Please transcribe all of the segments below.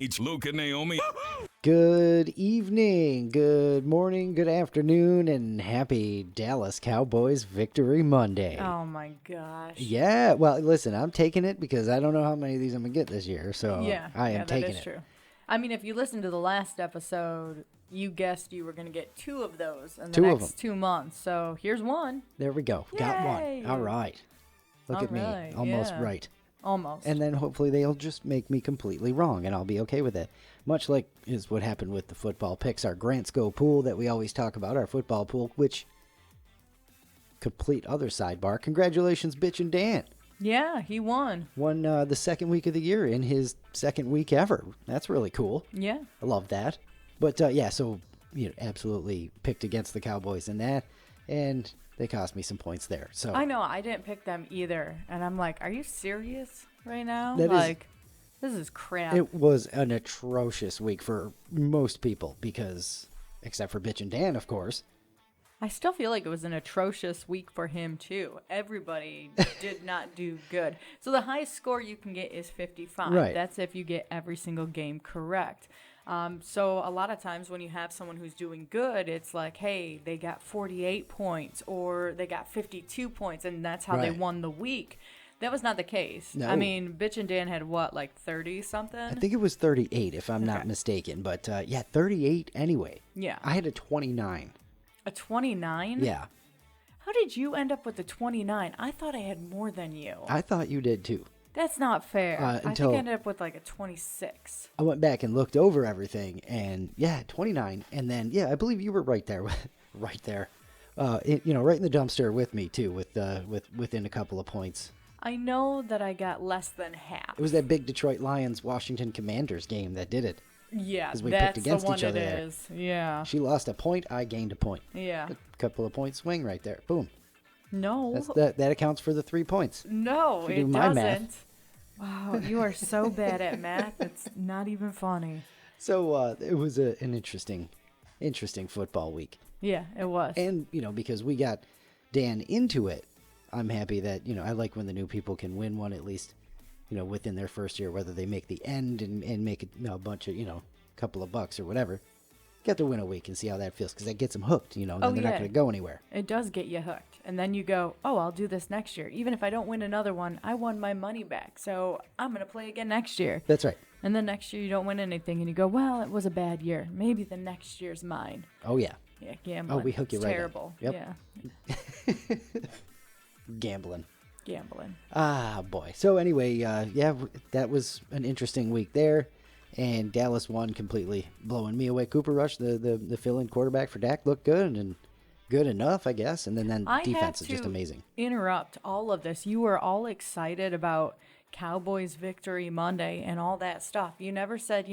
It's Luke and Naomi. Good evening, good morning, good afternoon, and happy Dallas Cowboys Victory Monday. Oh my gosh. Yeah, well, listen, I'm taking it because I don't know how many of these I'm going to get this year, so I am taking it. That is true. I mean, if you listen to the last episode, you guessed you were going to get two of those in the next 2 months. So here's one. There we go. Yay. Got one. All right. Look at me. Almost right. Almost. And then hopefully they'll just make me completely wrong, and I'll be okay with it. Much like is what happened with the football picks, our Grants Go pool that we always talk about, our football pool, which, complete other sidebar, congratulations, Bitch and Dan. Yeah, he won. Won the second week of the year in his second week ever. That's really cool. Yeah. I love that. But, so, absolutely picked against the Cowboys in that, and they cost me some points there. So I know, I didn't pick them either. And I'm like, are you serious right now? This is crap. It was an atrocious week for most people because, except for Bitch and Dan, of course. I still feel like it was an atrocious week for him, too. Everybody did not do good. So the highest score you can get is 55. Right. That's if you get every single game correct. So a lot of times when you have someone who's doing good, it's like, hey, they got 48 points or they got 52 points, and that's how they won the week. That was not the case. No. I mean, Bitch and Dan had what, like 30-something? I think it was 38, if I'm not mistaken. But, 38 anyway. Yeah. I had a 29. A 29? Yeah. How did you end up with a 29? I thought I had more than you. I thought you did, too. That's not fair. I think until I ended up with like a 26. I went back and looked over everything, and 29. And then, I believe you were right there. right there. Right in the dumpster with me, too, within a couple of points. I know that I got less than half. It was that big Detroit Lions-Washington Commanders game that did it. Yeah, we that's picked against the one each other it there. is. Yeah. She lost a point, I gained a point. Yeah. A couple of point swing right there. Boom. No. That accounts for the 3 points. No, If you it do my doesn't. math. Wow, you are so bad at math. It's not even funny. So it was an interesting football week. Yeah, it was. And, because we got Dan into it, I'm happy that, I like when the new people can win one at least, within their first year, whether they make the end and make a bunch of, couple of bucks or whatever. Get to win a week and see how that feels, because that gets them hooked, and then they're not going to go anywhere. It does get you hooked. And then you go, oh, I'll do this next year. Even if I don't win another one, I won my money back. So I'm going to play again next year. That's right. And then next year you don't win anything, and you go, well, it was a bad year. Maybe the next year's mine. Oh, yeah. Yeah, gambling. Oh, we hook you it's right terrible. in. Yep. Yeah. Gambling. Ah, boy. So anyway, that was an interesting week there. And Dallas won completely, blowing me away. Cooper Rush, the fill-in quarterback for Dak, looked good and good enough, I guess. And then defense is just amazing. Interrupt all of this. You were all excited about Cowboys Victory Monday and all that stuff. You never said,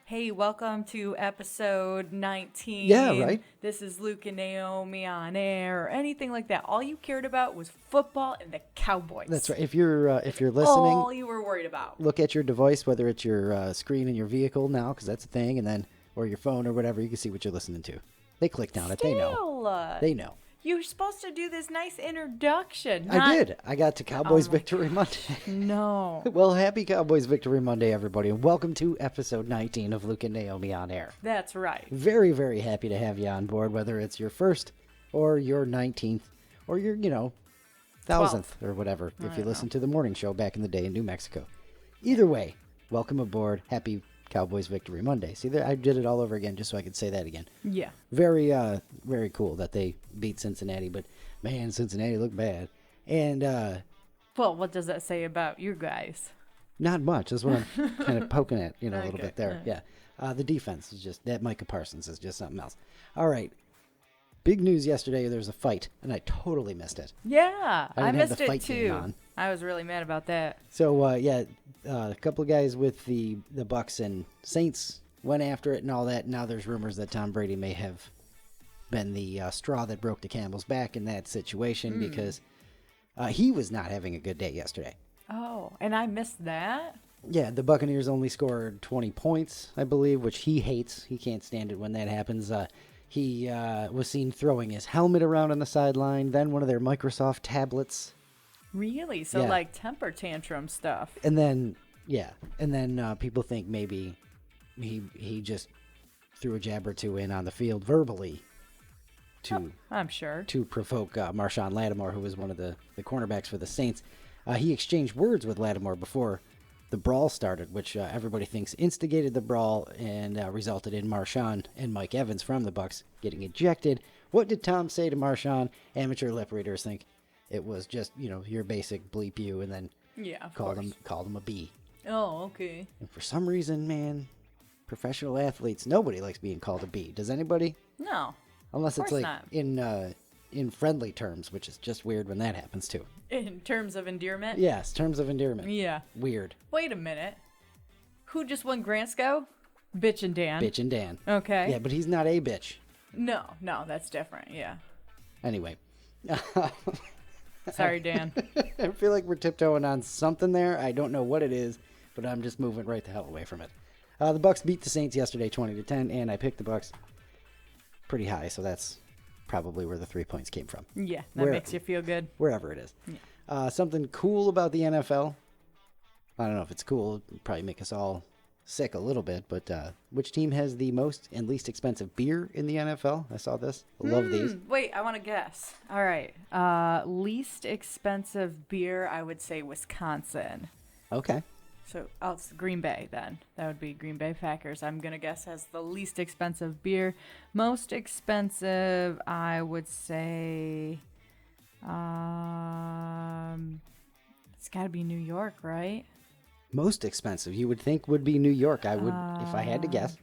hey, welcome to episode 19. Yeah, right. This is Luke and Naomi on air or anything like that. All you cared about was football and the Cowboys. That's right. If you're listening, all you were worried about. Look at your device, whether it's your screen in your vehicle now, because that's a thing, and then or your phone or whatever. You can see what you're listening to. They clicked on it. They know. They know. You were supposed to do this nice introduction. I did. I got to Cowboys Victory Monday. No. Well, happy Cowboys Victory Monday, everybody, and welcome to episode 19 of Luke and Naomi on air. That's right. Very, very happy to have you on board, whether it's your first or your 19th or your, 1000th or whatever, if you listen to the morning show back in the day in New Mexico. Either way, welcome aboard. Happy Cowboys Victory Monday. See, I did it all over again just so I could say that again. Yeah. Very, very cool that they beat Cincinnati, but man, Cincinnati looked bad. And, well, what does that say about you guys? Not much. That's what I'm kind of poking at, a little Okay. bit there. Yeah. The defense is just, that Micah Parsons is just something else. All right. Big news yesterday, there was a fight, and I totally missed it. Yeah, I didn't have missed the it fight game too. on. I was really mad about that. So, a couple of guys with the Bucks and Saints went after it and all that. Now there's rumors that Tom Brady may have been the straw that broke the camel's back in that situation because he was not having a good day yesterday. Oh, and I missed that? Yeah, the Buccaneers only scored 20 points, I believe, which he hates. He can't stand it when that happens. He was seen throwing his helmet around on the sideline, then one of their Microsoft tablets. Really? So, Yeah. like temper tantrum stuff. And then, people think maybe he just threw a jab or two in on the field verbally to I'm sure to provoke Marshawn Lattimore, who was one of the cornerbacks for the Saints. He exchanged words with Lattimore before the brawl started, which everybody thinks instigated the brawl and resulted in Marshawn and Mike Evans from the Bucs getting ejected. What did Tom say to Marshawn? Amateur lip readers think it was just, your basic bleep you, and then called him a B. Oh, okay. And for some reason, man, professional athletes, nobody likes being called a B. Does anybody? No. Unless it's like not. in friendly terms, which is just weird when that happens too. In terms of endearment? Yes, terms of endearment. Yeah. Weird. Wait a minute. Who just won Grantsco? Bitch and Dan. Bitch and Dan. Okay. Yeah, but he's not a bitch. No, that's different. Yeah. Anyway. Sorry, Dan. I feel like we're tiptoeing on something there. I don't know what it is, but I'm just moving right the hell away from it. The Bucs beat the Saints yesterday 20-10, and I picked the Bucs pretty high, so that's probably where the 3 points came from. Yeah, that makes you feel good. Wherever it is. Yeah. Something cool about the NFL. I don't know if it's cool. It'd probably make us all sick a little bit, but which team has the most and least expensive beer in the NFL? I saw this. I love these. Wait, I want to guess. All right. Least expensive beer, I would say Wisconsin. Okay. So it's Green Bay then. That would be Green Bay Packers. I'm going to guess has the least expensive beer. Most expensive, I would say it's got to be New York, right? Most expensive, you would think would be New York. I would, if I had to guess.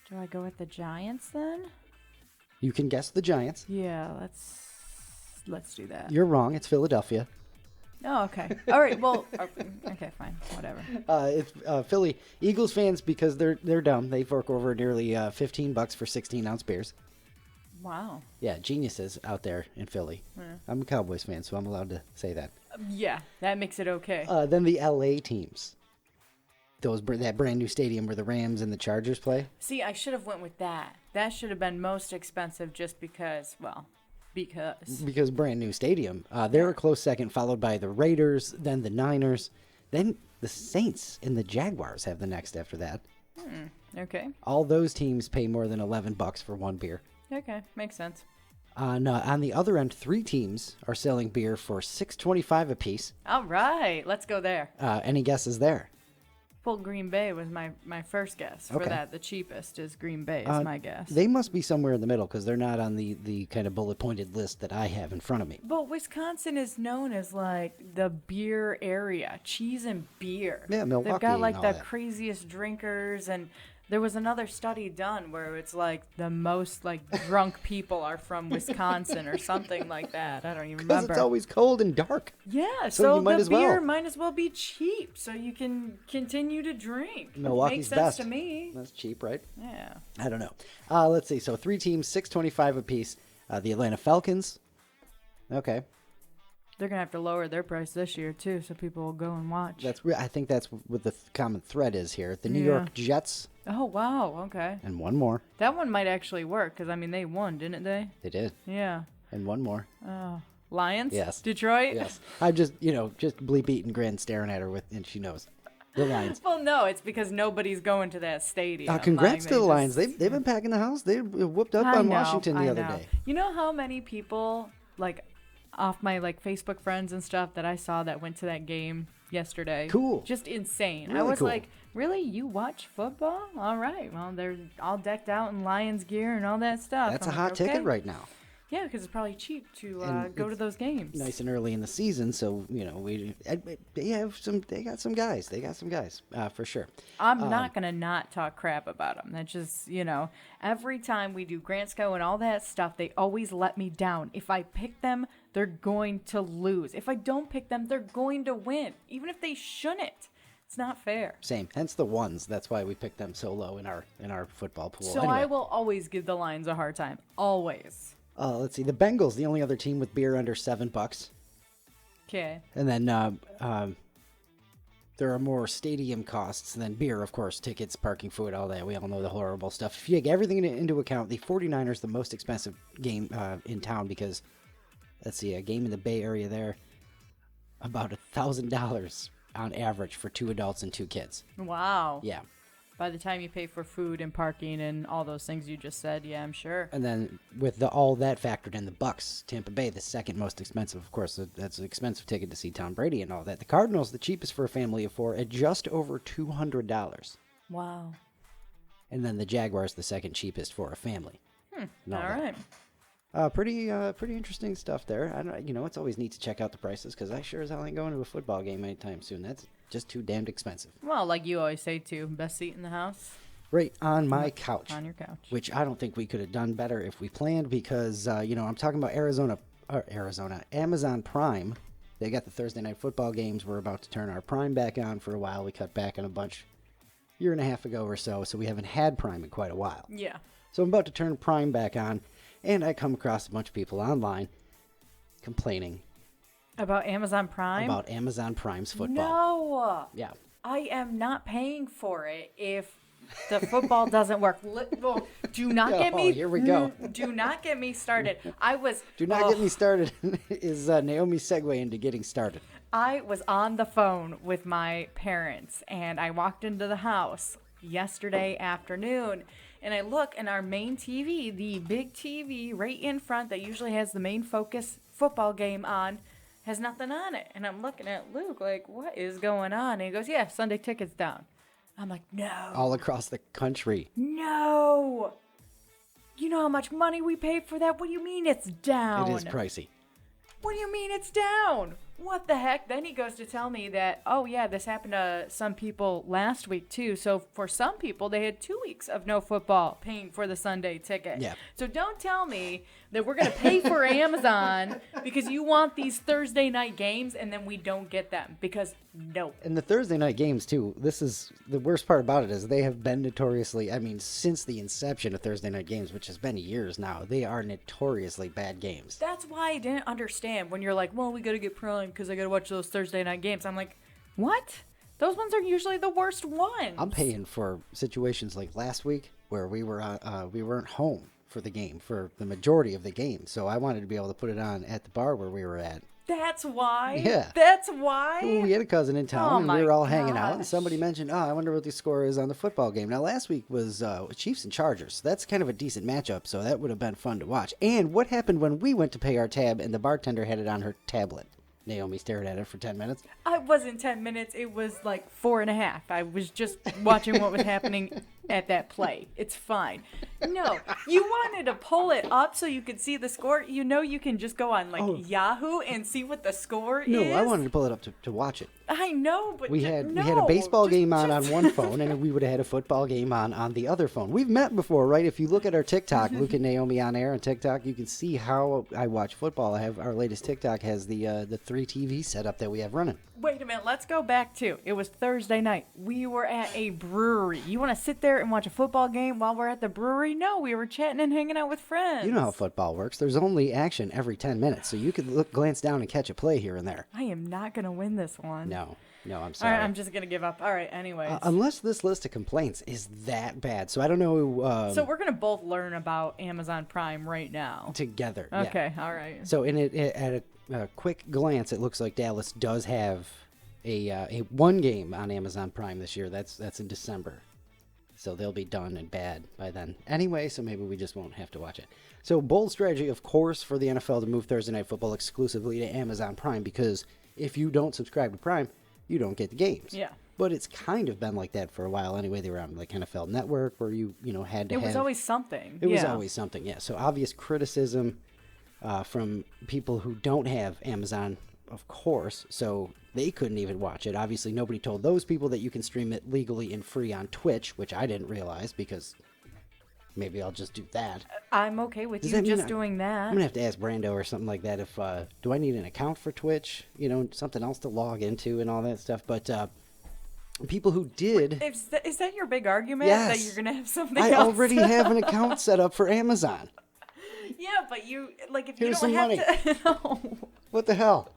Do I go with the Giants then? You can guess the Giants. Yeah, let's do that. You're wrong. It's Philadelphia. Oh, okay. All right. Well, okay, fine. Whatever. It's Philly Eagles fans because they're dumb. They fork over nearly $15 for 16-ounce beers. Wow. Yeah, geniuses out there in Philly. Yeah. I'm a Cowboys fan, so I'm allowed to say that. Yeah, that makes it okay. Then the LA teams. That brand new stadium where the Rams and the Chargers play. See, I should have went with that. That should have been most expensive just because, because brand new stadium. They're a close second, followed by the Raiders, then the Niners, then the Saints and the Jaguars have the next after that. Okay. All those teams pay more than $11 for one beer. Okay, makes sense. On the other end, 3 teams are selling beer for $6.25 a piece. All right, let's go there. Any guesses there? Well, Green Bay was my first guess. For that, the cheapest is Green Bay is my guess. They must be somewhere in the middle because they're not on the kind of bullet-pointed list that I have in front of me. But Wisconsin is known as, like, the beer area, cheese and beer. Yeah, Milwaukee. They've got, like, and the all that. craziest drinkers, and there was another study done where it's, like, the most, like, drunk people are from Wisconsin or something like that. I don't even remember. Because it's always cold and dark. Yeah, So you might the as well. beer might as well be cheap so you can continue to drink. Milwaukee's Makes sense best. to me. That's cheap, right? Yeah. I don't know. Let's see. So 3 teams, $6.25 a piece. The Atlanta Falcons. Okay. They're going to have to lower their price this year, too, so people will go and watch. I think that's what the common thread is here. The New York Jets. Oh, wow. Okay. And one more. That one might actually work because, I mean, they won, didn't they? They did. Yeah. And one more. Oh. Lions? Yes. Detroit? Yes. I'm just bleep eating Grand staring at her and she knows. The Lions. Well, no, it's because nobody's going to that stadium. Congrats to the Lions. Just... They've been packing the house. They whooped up on Washington the other day. You know how many people, like, off my, like, Facebook friends and stuff that I saw that went to that game yesterday? Cool. Just insane. Really I was cool. like, really? You watch football? All right. Well, they're all decked out in Lions gear and all that stuff. That's I'm a like, hot ticket right now. Yeah, because it's probably cheap to And go to those games. Nice and early in the season, so they got some guys. They got some guys for sure. I'm not gonna not talk crap about them. That's just every time we do Grantsco and all that stuff, they always let me down. If I pick them, they're going to lose. If I don't pick them, they're going to win, even if they shouldn't. It's not fair. Same. Hence the ones. That's why we picked them so low in our football pool. So anyway. I will always give the Lions a hard time. Always. Let's see. The Bengals, the only other team with beer under $7. Okay. And then there are more stadium costs than beer, of course. Tickets, parking, food, all that. We all know the horrible stuff. If you take everything into account, the 49ers the most expensive game in town because, let's see, a game in the Bay Area there, about $1,000 on average for 2 adults and 2 kids. Wow. Yeah. By the time you pay for food and parking and all those things you just said, yeah, I'm sure. And then with all that factored in, the Bucks, Tampa Bay, the second most expensive. Of course, that's an expensive ticket to see Tom Brady and all that. The Cardinals, the cheapest for a family of four, at just over $200. Wow. And then the Jaguars, the second cheapest for a family. All right. Pretty interesting stuff there. I don't, it's always neat to check out the prices because I sure as hell ain't going to a football game anytime soon. That's just too damned expensive. Well, like you always say, too, best seat in the house. Right on my couch. On your couch. Which I don't think we could have done better if we planned because, I'm talking about Amazon Prime. They got the Thursday night football games. We're about to turn our Prime back on for a while. We cut back on a bunch a year and a half ago or so we haven't had Prime in quite a while. Yeah. So I'm about to turn Prime back on, and I come across a bunch of people online complaining. About Amazon Prime? About Amazon Prime's football. No. Yeah. I am not paying for it if the football doesn't work. Do not get me. Here we go. Do not get me started. Do not get me started is Naomi's segue into getting started. I was on the phone with my parents, and I walked into the house yesterday afternoon, and I look, and our main TV, the big TV right in front that usually has the main focus football game on, has nothing on it. And I'm looking at Luke like, what is going on? And he goes, yeah, Sunday ticket's down. I'm like, no. All across the country. No. You know how much money we paid for that? What do you mean it's down? It is pricey. What do you mean it's down? What the heck? Then he goes to tell me that, oh, yeah, this happened to some people last week, too. So for some people, they had 2 weeks of no football paying for the Sunday ticket. Yeah. So don't tell me that we're going to pay for Amazon because you want these Thursday night games and then we don't get them. Because no. And the Thursday night games, too, this is the worst part about it is they have been notoriously, since the inception of Thursday night games, which has been years now, they are notoriously bad games. That's why I didn't understand when you're like, well, we got to get Prime because I got to watch those Thursday night games. I'm like, what? Those ones are usually the worst ones. I'm paying for situations like last week where we weren't home for the game for the majority of the game, so I wanted to be able to put it on at the bar where we were at. That's why? Yeah. That's why? Well, we had a cousin in town, Oh and we were all my hanging out, and gosh. somebody mentioned, I wonder what the score is on the football game. Now, last week was Chiefs and Chargers. So that's kind of a decent matchup, so that would have been fun to watch. And what happened when we went to pay our tab, and the bartender had it on her tablet? Naomi stared at it for 10 minutes. I wasn't 10 minutes. It was like 4.5. I was just watching what was happening at that play. It's fine. No, you wanted to pull it up so you could see the score. You know you can just go on Yahoo and see what the score is. No, I wanted to pull it up to watch it. I know, but We had a baseball game on one phone, and we would have had a football game on the other phone. We've met before, right? If you look at our TikTok, Luke and Naomi on air on TikTok, you can see how I watch football. I have our latest TikTok has the 3 TV setup that we have running. Wait a minute. Let's go back to it was Thursday night. We were at a brewery. You want to sit there and watch a football game while we're at the brewery? No, we were chatting and hanging out with friends. You know how football works. There's only action every 10 minutes, so you could glance down and catch a play here and there. I am not going to win this one. No, I'm All sorry. right, I'm just going to give up. All right, anyways. Unless this list of complaints is that bad. So I don't know. So we're going to both learn about Amazon Prime right now. Together. Yeah. Okay, all right. So at a quick glance, it looks like Dallas does have a one game on Amazon Prime this year. That's in December. So they'll be done and bad by then. Anyway, so maybe we just won't have to watch it. So bold strategy, of course, for the NFL to move Thursday Night Football exclusively to Amazon Prime, because if you don't subscribe to Prime, you don't get the games. Yeah. But it's kind of been like that for a while anyway. They were on like NFL Network where you had to have... It was always something. It was always something, yeah. So obvious criticism from people who don't have Amazon, of course, so they couldn't even watch it. Obviously, nobody told those people that you can stream it legally and free on Twitch, which I didn't realize because maybe I'll just do that. I'm okay with Does you that mean just doing that. I'm going to have to ask Brando or something like that if, do I need an account for Twitch? Something else to log into and all that stuff. But people who did... Is that your big argument? Yes. That you're going to have something I else? already have an account set up for Amazon. Yeah, but if Here's you don't some have money. to... No. What the hell?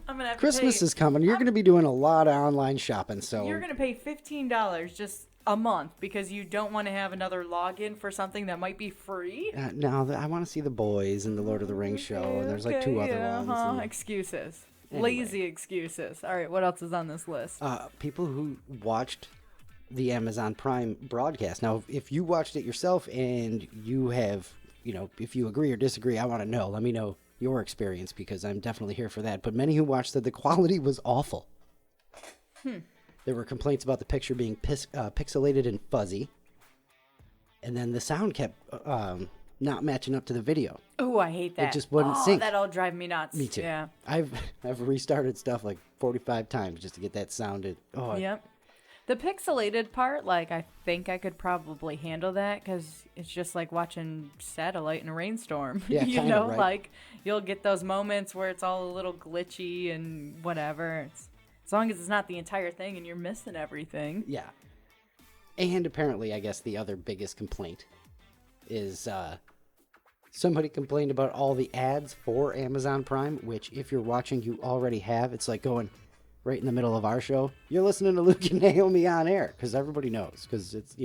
I'm going to have Christmas to pay, is coming. You're going to be doing a lot of online shopping, so... You're going to pay $15 just a month because you don't want to have another login for something that might be free? No, I want to see The Boys and the Lord of the Rings show, and there's like 2 other ones. and- Excuses. Anyway. Lazy excuses. All right, what else is on this list? People who watched the Amazon Prime broadcast. Now, if you watched it yourself and you have, if you agree or disagree, I want to know. Let me know your experience because I'm definitely here for that. But many who watched said the quality was awful. There were complaints about the picture being pixelated and fuzzy. And then the sound kept not matching up to the video. Oh, I hate that. It just wouldn't sync. That'll drive me nuts. Me too. Yeah. I've restarted stuff like 45 times just to get that sounded. Oh, yep. The pixelated part, like, I think I could probably handle that because it's just like watching satellite in a rainstorm. Yeah, you kinda, know, right? like you'll get those moments where it's all a little glitchy and whatever. As long as it's not the entire thing and you're missing everything. Yeah. And apparently, I guess the other biggest complaint is somebody complained about all the ads for Amazon Prime, which if you're watching, you already have. It's like going right in the middle of our show. You're listening to Luke and Naomi on air because everybody knows because it's,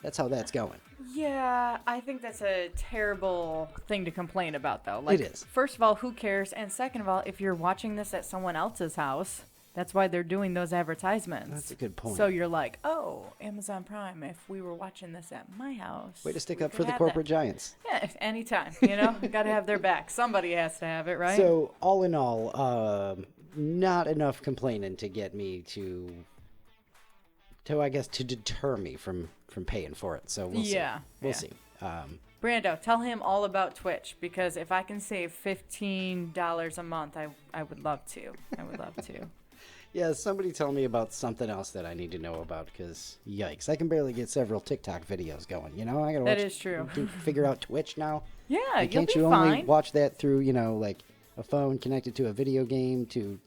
that's how that's going. Yeah, I think that's a terrible thing to complain about, though. Like, it is. First of all, who cares? And second of all, if you're watching this at someone else's house, that's why they're doing those advertisements. That's a good point. So you're like, oh, Amazon Prime, if we were watching this at my house. Way to stick up for the corporate giants. Yeah, anytime, got to have their back. Somebody has to have it, right? So, all in all, not enough complaining to get me to I guess, to deter me from paying for it. So, we'll see. We'll see. Brando, tell him all about Twitch, because if I can save $15 a month, I would love to. I would love to. Yeah, somebody tell me about something else that I need to know about, because yikes, I can barely get several TikTok videos going, I gotta watch. That is true. Figure out Twitch now. Yeah, like, you'll can't be you fine. only watch that through, like a phone connected to a video game, to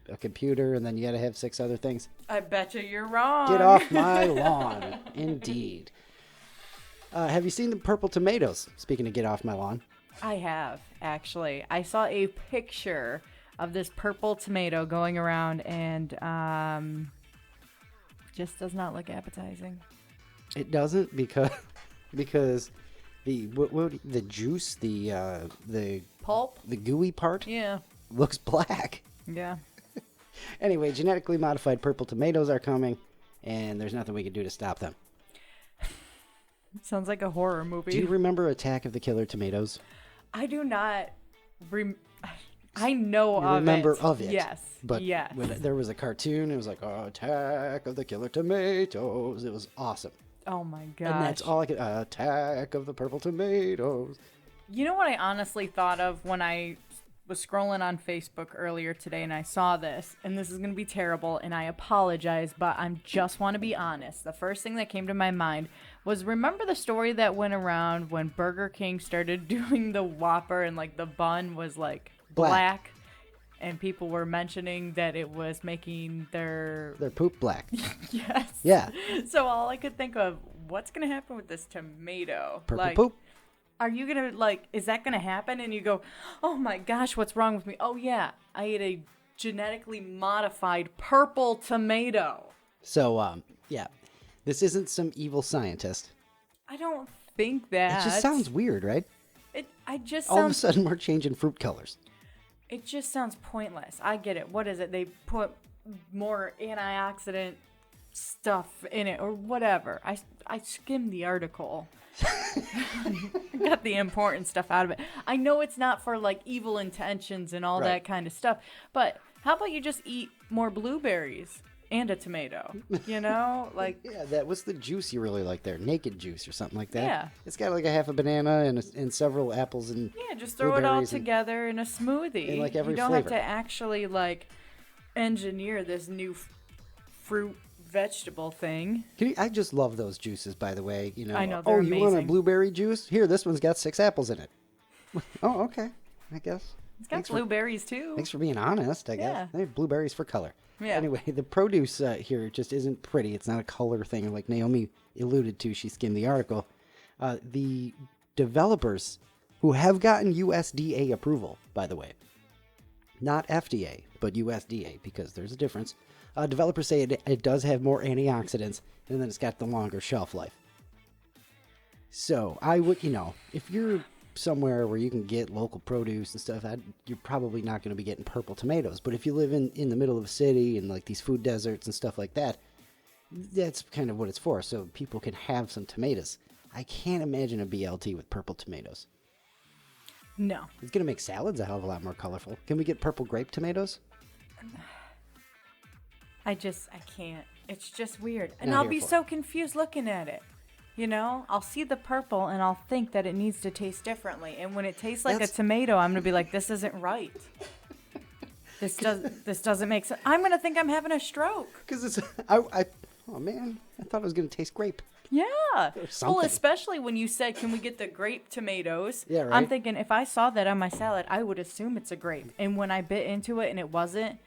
a computer, and then you gotta have 6 other things? I bet you're wrong. Get off my lawn. Indeed. Have you seen the purple tomatoes? Speaking of get off my lawn. I have, actually. I saw a picture of this purple tomato going around, and just does not look appetizing. It doesn't because the juice, the Pulp? the gooey part, Yeah. looks black. Yeah. Anyway, genetically modified purple tomatoes are coming, and there's nothing we can do to stop them. Sounds like a horror movie. Do you remember Attack of the Killer Tomatoes? I do not. I know You of remember it. of it. Yes. But yes. when there was a cartoon, it was like, Attack of the Killer Tomatoes. It was awesome. Oh my gosh. And that's all I could. Attack of the Purple Tomatoes. You know what I honestly thought of when I was scrolling on Facebook earlier today and I saw this, and this is going to be terrible, and I apologize, but I just want to be honest. The first thing that came to my mind was, remember the story that went around when Burger King started doing the Whopper and like the bun was like black and people were mentioning that it was making their poop black. Yes. Yeah. So all I could think of, what's going to happen with this tomato? Purple like, poop. Are you going to, is that going to happen? And you go, oh my gosh, what's wrong with me? Oh yeah, I ate a genetically modified purple tomato. So, yeah. This isn't some evil scientist. I don't think that. It just sounds weird, right? All of a sudden, we're changing fruit colors. It just sounds pointless. I get it. What is it? They put more antioxidant stuff in it or whatever. I skimmed the article. Got the important stuff out of it. I know it's not for like evil intentions and all that kind of stuff, but how about you just eat more blueberries and a tomato? Yeah, that was the juice you really like there, naked juice or something like that. Yeah, it's got like a half a banana and several apples and just throw it all together in a smoothie. In like every you don't flavor. have to actually like engineer this new fruit vegetable thing. I just love those juices, by the way. I know, they're you want a amazing. blueberry juice? Here, this one's got 6 apples in it. Oh, okay. I guess. It's got blueberries too. Thanks for being honest, I guess. Yeah. They have blueberries for color. Yeah. Anyway, the produce here just isn't pretty. It's not a color thing like Naomi alluded to. She skimmed the article. The developers who have gotten USDA approval, by the way, not FDA, but USDA, because there's a difference. Developers say it does have more antioxidants, and then it's got the longer shelf life. So I would, if you're somewhere where you can get local produce and stuff, you're probably not going to be getting purple tomatoes. But if you live in the middle of a city and like these food deserts and stuff like that, That's kind of what it's for, so people can have some tomatoes. I can't imagine a BLT with purple tomatoes. No. It's going to make salads a hell of a lot more colorful. Can we get purple grape tomatoes? I can't. It's just weird. And Not I'll here be for so confused looking at it. You know, I'll see the purple and I'll think that it needs to taste differently. And when it tastes like a tomato, I'm going to be like, this isn't right. This doesn't make sense. I'm going to think I'm having a stroke. Because it's, oh man, I thought it was going to taste grape. Yeah. Something. Well, especially when you said, can we get the grape tomatoes? Yeah, right. I'm thinking if I saw that on my salad, I would assume it's a grape. And when I bit into it and it wasn't,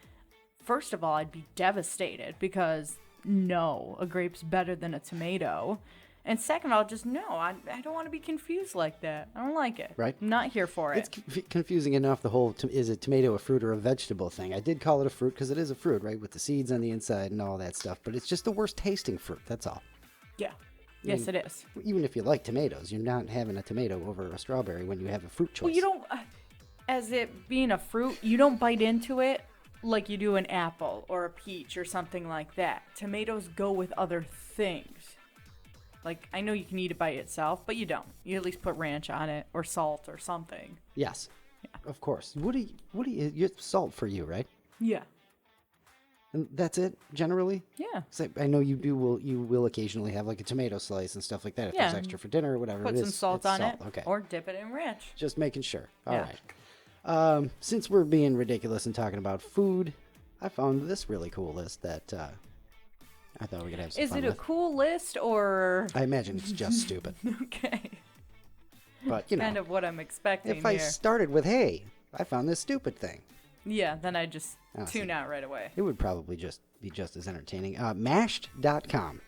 first of all, I'd be devastated because no, a grape's better than a tomato. And second, I'll just no, I don't want to be confused like that. I don't like it. Right. I'm not here for it. It's confusing enough, the whole is a tomato a fruit or a vegetable thing. I did call it a fruit because it is a fruit, right, with the seeds on the inside and all that stuff. But it's just the worst tasting fruit, that's all. Yeah. Yes, it is. Even if you like tomatoes, you're not having a tomato over a strawberry when you have a fruit choice. Well, you don't, as it being a fruit, you don't bite into it like you do an apple or a peach or something like that. Tomatoes go with other things. Like, I know you can eat it by itself, but you don't. You at least put ranch on it or salt or something. Yes. Yeah. Of course. What do you salt for you, right? Yeah. And that's it, generally? Yeah. So I know you will occasionally have like a tomato slice and stuff like that if there's extra for dinner or whatever. Put some salt on it. Okay. Or dip it in ranch. Just making sure. All Yeah. right. Since we're being ridiculous and talking about food, I found this really cool list that I thought we could have some Is fun it a with. cool list or? I imagine it's just stupid. Okay. But, you know, Kind of what I'm expecting if I here. started with, hey, I found this stupid thing, Yeah, then I just tune see. out right away. it would probably just be just as entertaining. Mashed.com.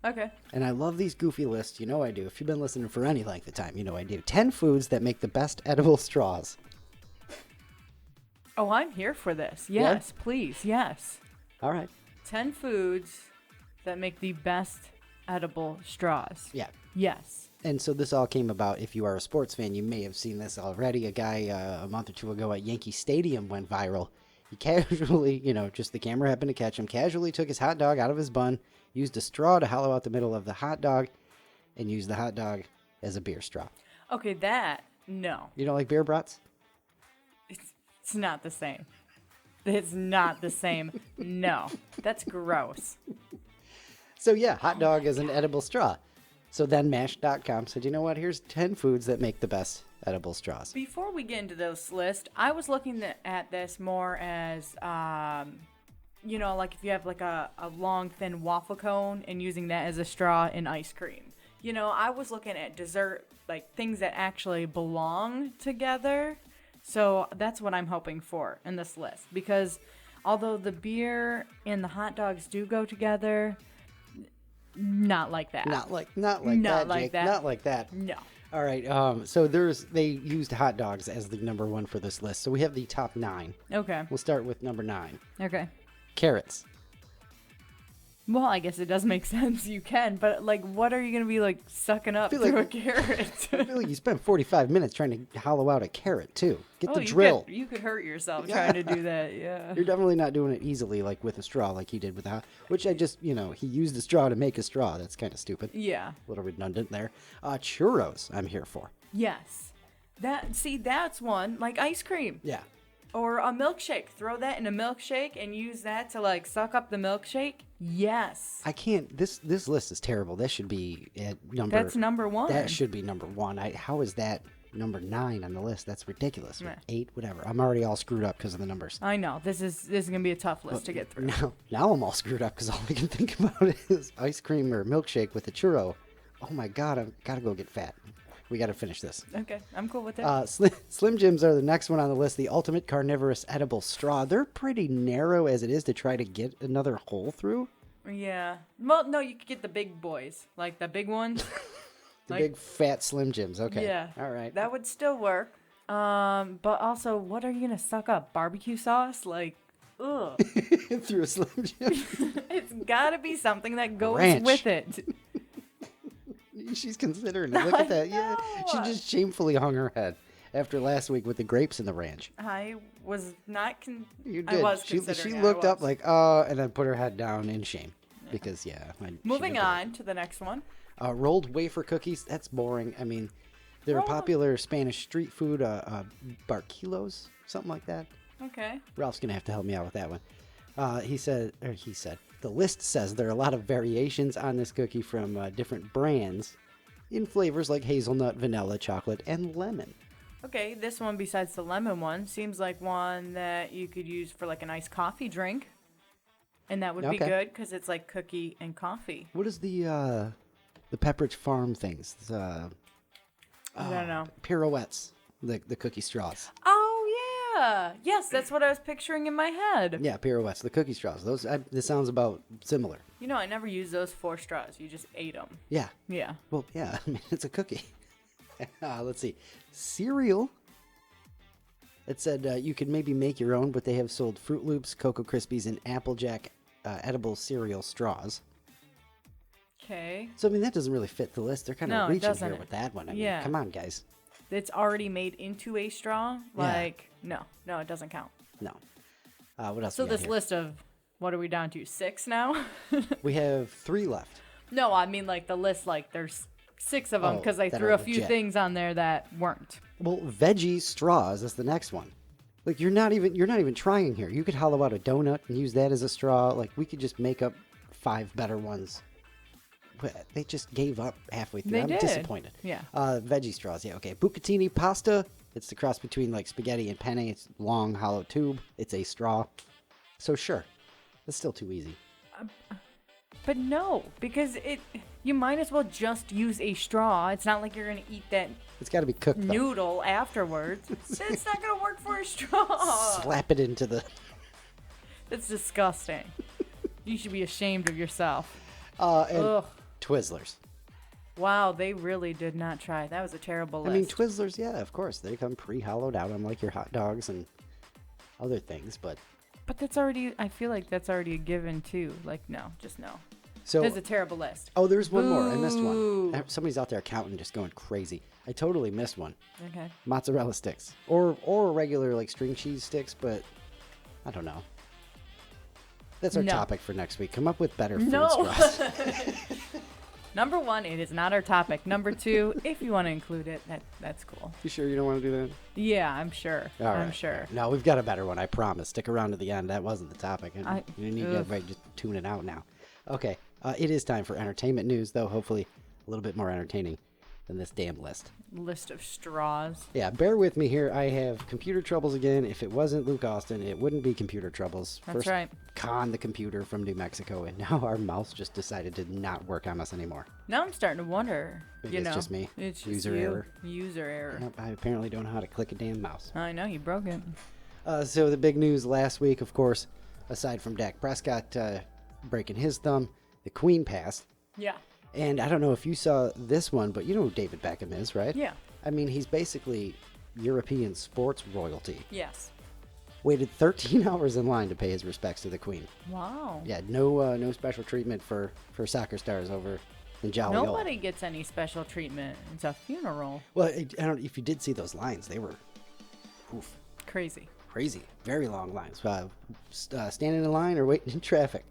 Okay. And I love these goofy lists. You know I do. If you've been listening for any length of time, you know I do. 10 foods that make the best edible straws. Oh, I'm here for this. Yes, please. Yes. All right. 10 foods that make the best edible straws. Yeah. Yes. And so this all came about, if you are a sports fan, you may have seen this already. A guy a month or two ago at Yankee Stadium went viral. He casually, just the camera happened to catch him, casually took his hot dog out of his bun, used a straw to hollow out the middle of the hot dog, and used the hot dog as a beer straw. Okay, no. You don't like beer brats? It's not the same. It's not the same. No. That's gross. So yeah, hot dog is an edible straw. So then Mash.com said, you know what, here's 10 foods that make the best edible straws. Before we get into those lists, I was looking at this more as, like if you have like a long, thin waffle cone and using that as a straw in ice cream. I was looking at dessert, like things that actually belong together. So that's what I'm hoping for in this list. Because although the beer and the hot dogs do go together, not like that. Not like Jake. that. Not like that. No. All right. So they used hot dogs as the number one for this list. So we have the top 9. Okay. We'll start with number 9. Okay. Carrots. Well, I guess it does make sense. You can, but like, what are you gonna be like sucking up through a carrot? I feel like you spent 45 minutes trying to hollow out a carrot too. Get the you drill. You could hurt yourself trying to do that. Yeah. You're definitely not doing it easily, like with a straw, like he did with the which I just, he used a straw to make a straw. That's kind of stupid. Yeah. A little redundant there. Churros, I'm here for. Yes. That's one like ice cream. Yeah. Or a milkshake. Throw that in a milkshake and use that to like suck up the milkshake. Yes. I can't. This list is terrible. That should be at number. That's number 1. That should be number 1. How is that number 9 on the list? That's ridiculous. Meh. 8, whatever. I'm already all screwed up because of the numbers. I know. This is gonna be a tough list to get through. Now I'm all screwed up because all I can think about is ice cream or milkshake with a churro. Oh my God! I've got to go get fat. We got to finish this. Okay, I'm cool with that. Slim Jims are the next one on the list. The ultimate carnivorous edible straw. They're pretty narrow as it is to try to get another hole through. Yeah. Well, no, you could get the big boys, like the big ones. Big fat Slim Jims. Okay. Yeah. All right. That would still work. But also, what are you gonna suck up? Barbecue sauce? Like, ugh. Through a Slim Jim. It's gotta be something that goes Ranch. with it. She's considering it. Look at that. Yeah. She just shamefully hung her head after last week with the grapes and the ranch. I was not. You did. I was She considering. looked up like, and then put her head down in shame. because, Moving on to the next one. Rolled wafer cookies. That's boring. I mean, they're a popular Spanish street food, barquilos, something like that. Okay. Ralph's going to have to help me out with that one. He said, the list says there are a lot of variations on this cookie from different brands in flavors like hazelnut, vanilla, chocolate, and lemon. Okay, this one besides the lemon one seems like one that you could use for like an iced coffee drink. And that would be good because it's like cookie and coffee. What is the Pepperidge Farm things? I don't know. Pirouettes, the cookie straws. Oh, yeah. Yes, that's what I was picturing in my head. Yeah, pirouettes, the cookie straws. This sounds about similar. You know, I never used those 4 straws. You just ate them. Yeah. Yeah. Well, yeah, I mean, it's a cookie. Let's see. Cereal. It said you could maybe make your own, but they have sold Fruit Loops, Cocoa Krispies, and Applejack edible cereal straws. Okay. So, I mean, that doesn't really fit the list. They're kind of reaching here with that one. I mean, come on, guys. It's already made into a straw? Like, no, it doesn't count. No. What else? So this list of, what are we down to, 6 now? We have 3 left. No, I mean, like, the list, like, there's 6 of them because I threw a few things on there that weren't. Well, veggie straws is the next one. Like, you're not even trying here. You could hollow out a donut and use that as a straw. Like, we could just make up 5 better ones. But they just gave up halfway through. I'm disappointed. Yeah. Veggie straws. Yeah. Okay. Bucatini pasta. It's the cross between like spaghetti and penne. It's long, hollow tube. It's a straw. So sure, it's still too easy. But no, because you might as well just use a straw. It's not like you're gonna eat that. It's got to be cooked. Noodle afterwards. It's not gonna work for a straw. Slap it into the. That's disgusting. You should be ashamed of yourself. And Twizzlers. Wow, they really did not try. That was a terrible list. I mean, Twizzlers, yeah, of course. They come pre-hollowed out unlike your hot dogs and other things, but that's already, I feel like that's already a given, too. Like, no, just no. So there's a terrible list. Oh, there's one more. I missed one. Somebody's out there counting, just going crazy. I totally missed one. Okay. Mozzarella sticks. Or regular, like, string cheese sticks, but I don't know. That's our topic for next week. Come up with better food straws. Number 1, it is not our topic. Number 2, if you want to include it, that's cool. You sure you don't want to do that? Yeah, I'm sure. All right. I'm sure. No, we've got a better one, I promise. Stick around to the end. That wasn't the topic. You need everybody just tune it out now. Okay, it is time for entertainment news, though hopefully a little bit more entertaining than this damn list. List of straws. Yeah, bear with me here. I have computer troubles again. If it wasn't Luke Austin, it wouldn't be computer troubles. That's right. Con the computer from New Mexico, and now our mouse just decided to not work on us anymore. Now I'm starting to wonder. Maybe it's just me. It's just user error. User error. Yep, I apparently don't know how to click a damn mouse. I know, you broke it. So the big news last week, of course, aside from Dak Prescott breaking his thumb, the Queen passed. Yeah. And I don't know if you saw this one, but you know who David Beckham is, right? Yeah. I mean, he's basically European sports royalty. Yes. Waited 13 hours in line to pay his respects to the Queen. Wow. Yeah, no special treatment for soccer stars over in Jolly Old. Nobody gets any special treatment. It's a funeral. Well, I don't. If you did see those lines, they were crazy. Very long lines. Standing in line or waiting in traffic.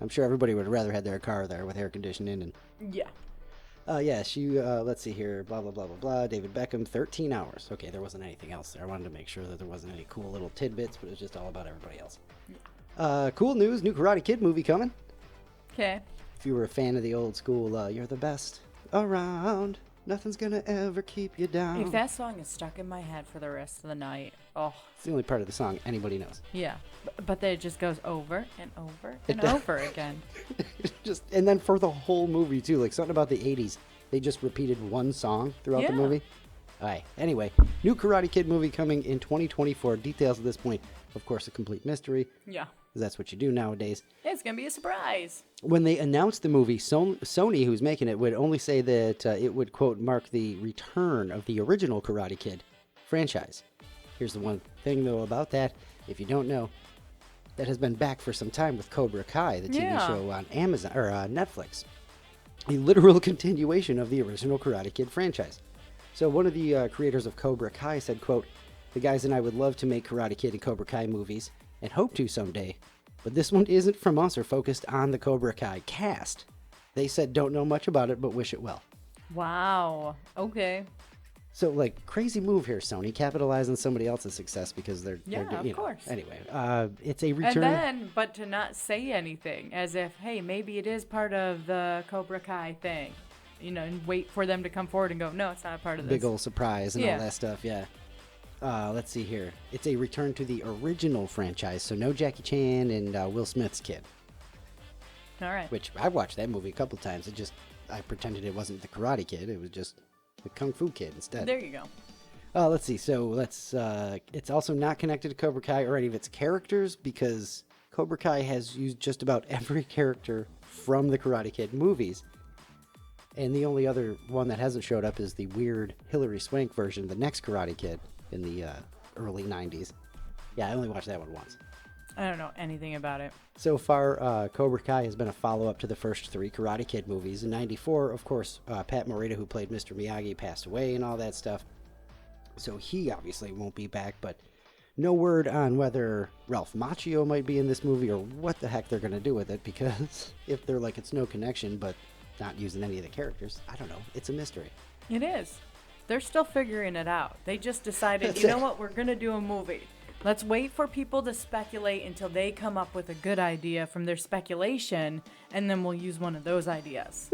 I'm sure everybody would rather had their car there with air conditioning and. Yeah. She, let's see here, blah, blah, blah, blah, blah, David Beckham, 13 hours. Okay, there wasn't anything else there. I wanted to make sure that there wasn't any cool little tidbits, but it was just all about everybody else. Cool news, new Karate Kid movie coming. Okay. If you were a fan of the old school, you're the best around, nothing's gonna ever keep you down. If that song is stuck in my head for the rest of the night, It's the only part of the song anybody knows. Yeah, but then it just goes over and over and over again. And then for the whole movie too, like something about the 80s, they just repeated one song throughout the movie. All right. Anyway, new Karate Kid movie coming in 2024. Details at this point, of course, a complete mystery. Yeah. Because that's what you do nowadays. It's gonna be a surprise. When they announced the movie, Sony, who's making it, would only say that it would, quote, mark the return of the original Karate Kid franchise. Here's the one thing, though, about that. If you don't know, that has been back for some time with Cobra Kai, the TV show on Amazon or Netflix. A literal continuation of the original Karate Kid franchise. So one of the creators of Cobra Kai said, quote, "The guys and I would love to make Karate Kid and Cobra Kai movies and hope to someday, But this one isn't from us or focused on the Cobra Kai cast. They said don't know much about it, but wish it well. Wow. Okay. So, like, crazy move here, Sony. Capitalize on somebody else's success because they're of course. Anyway, it's a return. And then, but to not say anything, as if, hey, maybe it is part of the Cobra Kai thing, and wait for them to come forward and go, no, it's not a part of this. Big old surprise and all that stuff, yeah. Let's see here. It's a return to the original franchise, so no Jackie Chan and Will Smith's kid. All right. Which I watched that movie a couple times. I pretended it wasn't the Karate Kid. It was just the Kung Fu Kid instead. There you go. Let's see. So it's also not connected to Cobra Kai or any of its characters because Cobra Kai has used just about every character from the Karate Kid movies. And the only other one that hasn't showed up is the weird Hilary Swank version, the next Karate Kid in the early 90s. Yeah, I only watched that one once. I don't know anything about it. So far, Cobra Kai has been a follow-up to the first three Karate Kid movies. In '94, of course, Pat Morita, who played Mr. Miyagi, passed away and all that stuff. So he obviously won't be back, but no word on whether Ralph Macchio might be in this movie or what the heck they're going to do with it, because if they're like, it's no connection, but not using any of the characters, I don't know. It's a mystery. It is. They're still figuring it out. They just decided, you know what, we're going to do a movie. Let's wait for people to speculate until they come up with a good idea from their speculation, and then we'll use one of those ideas.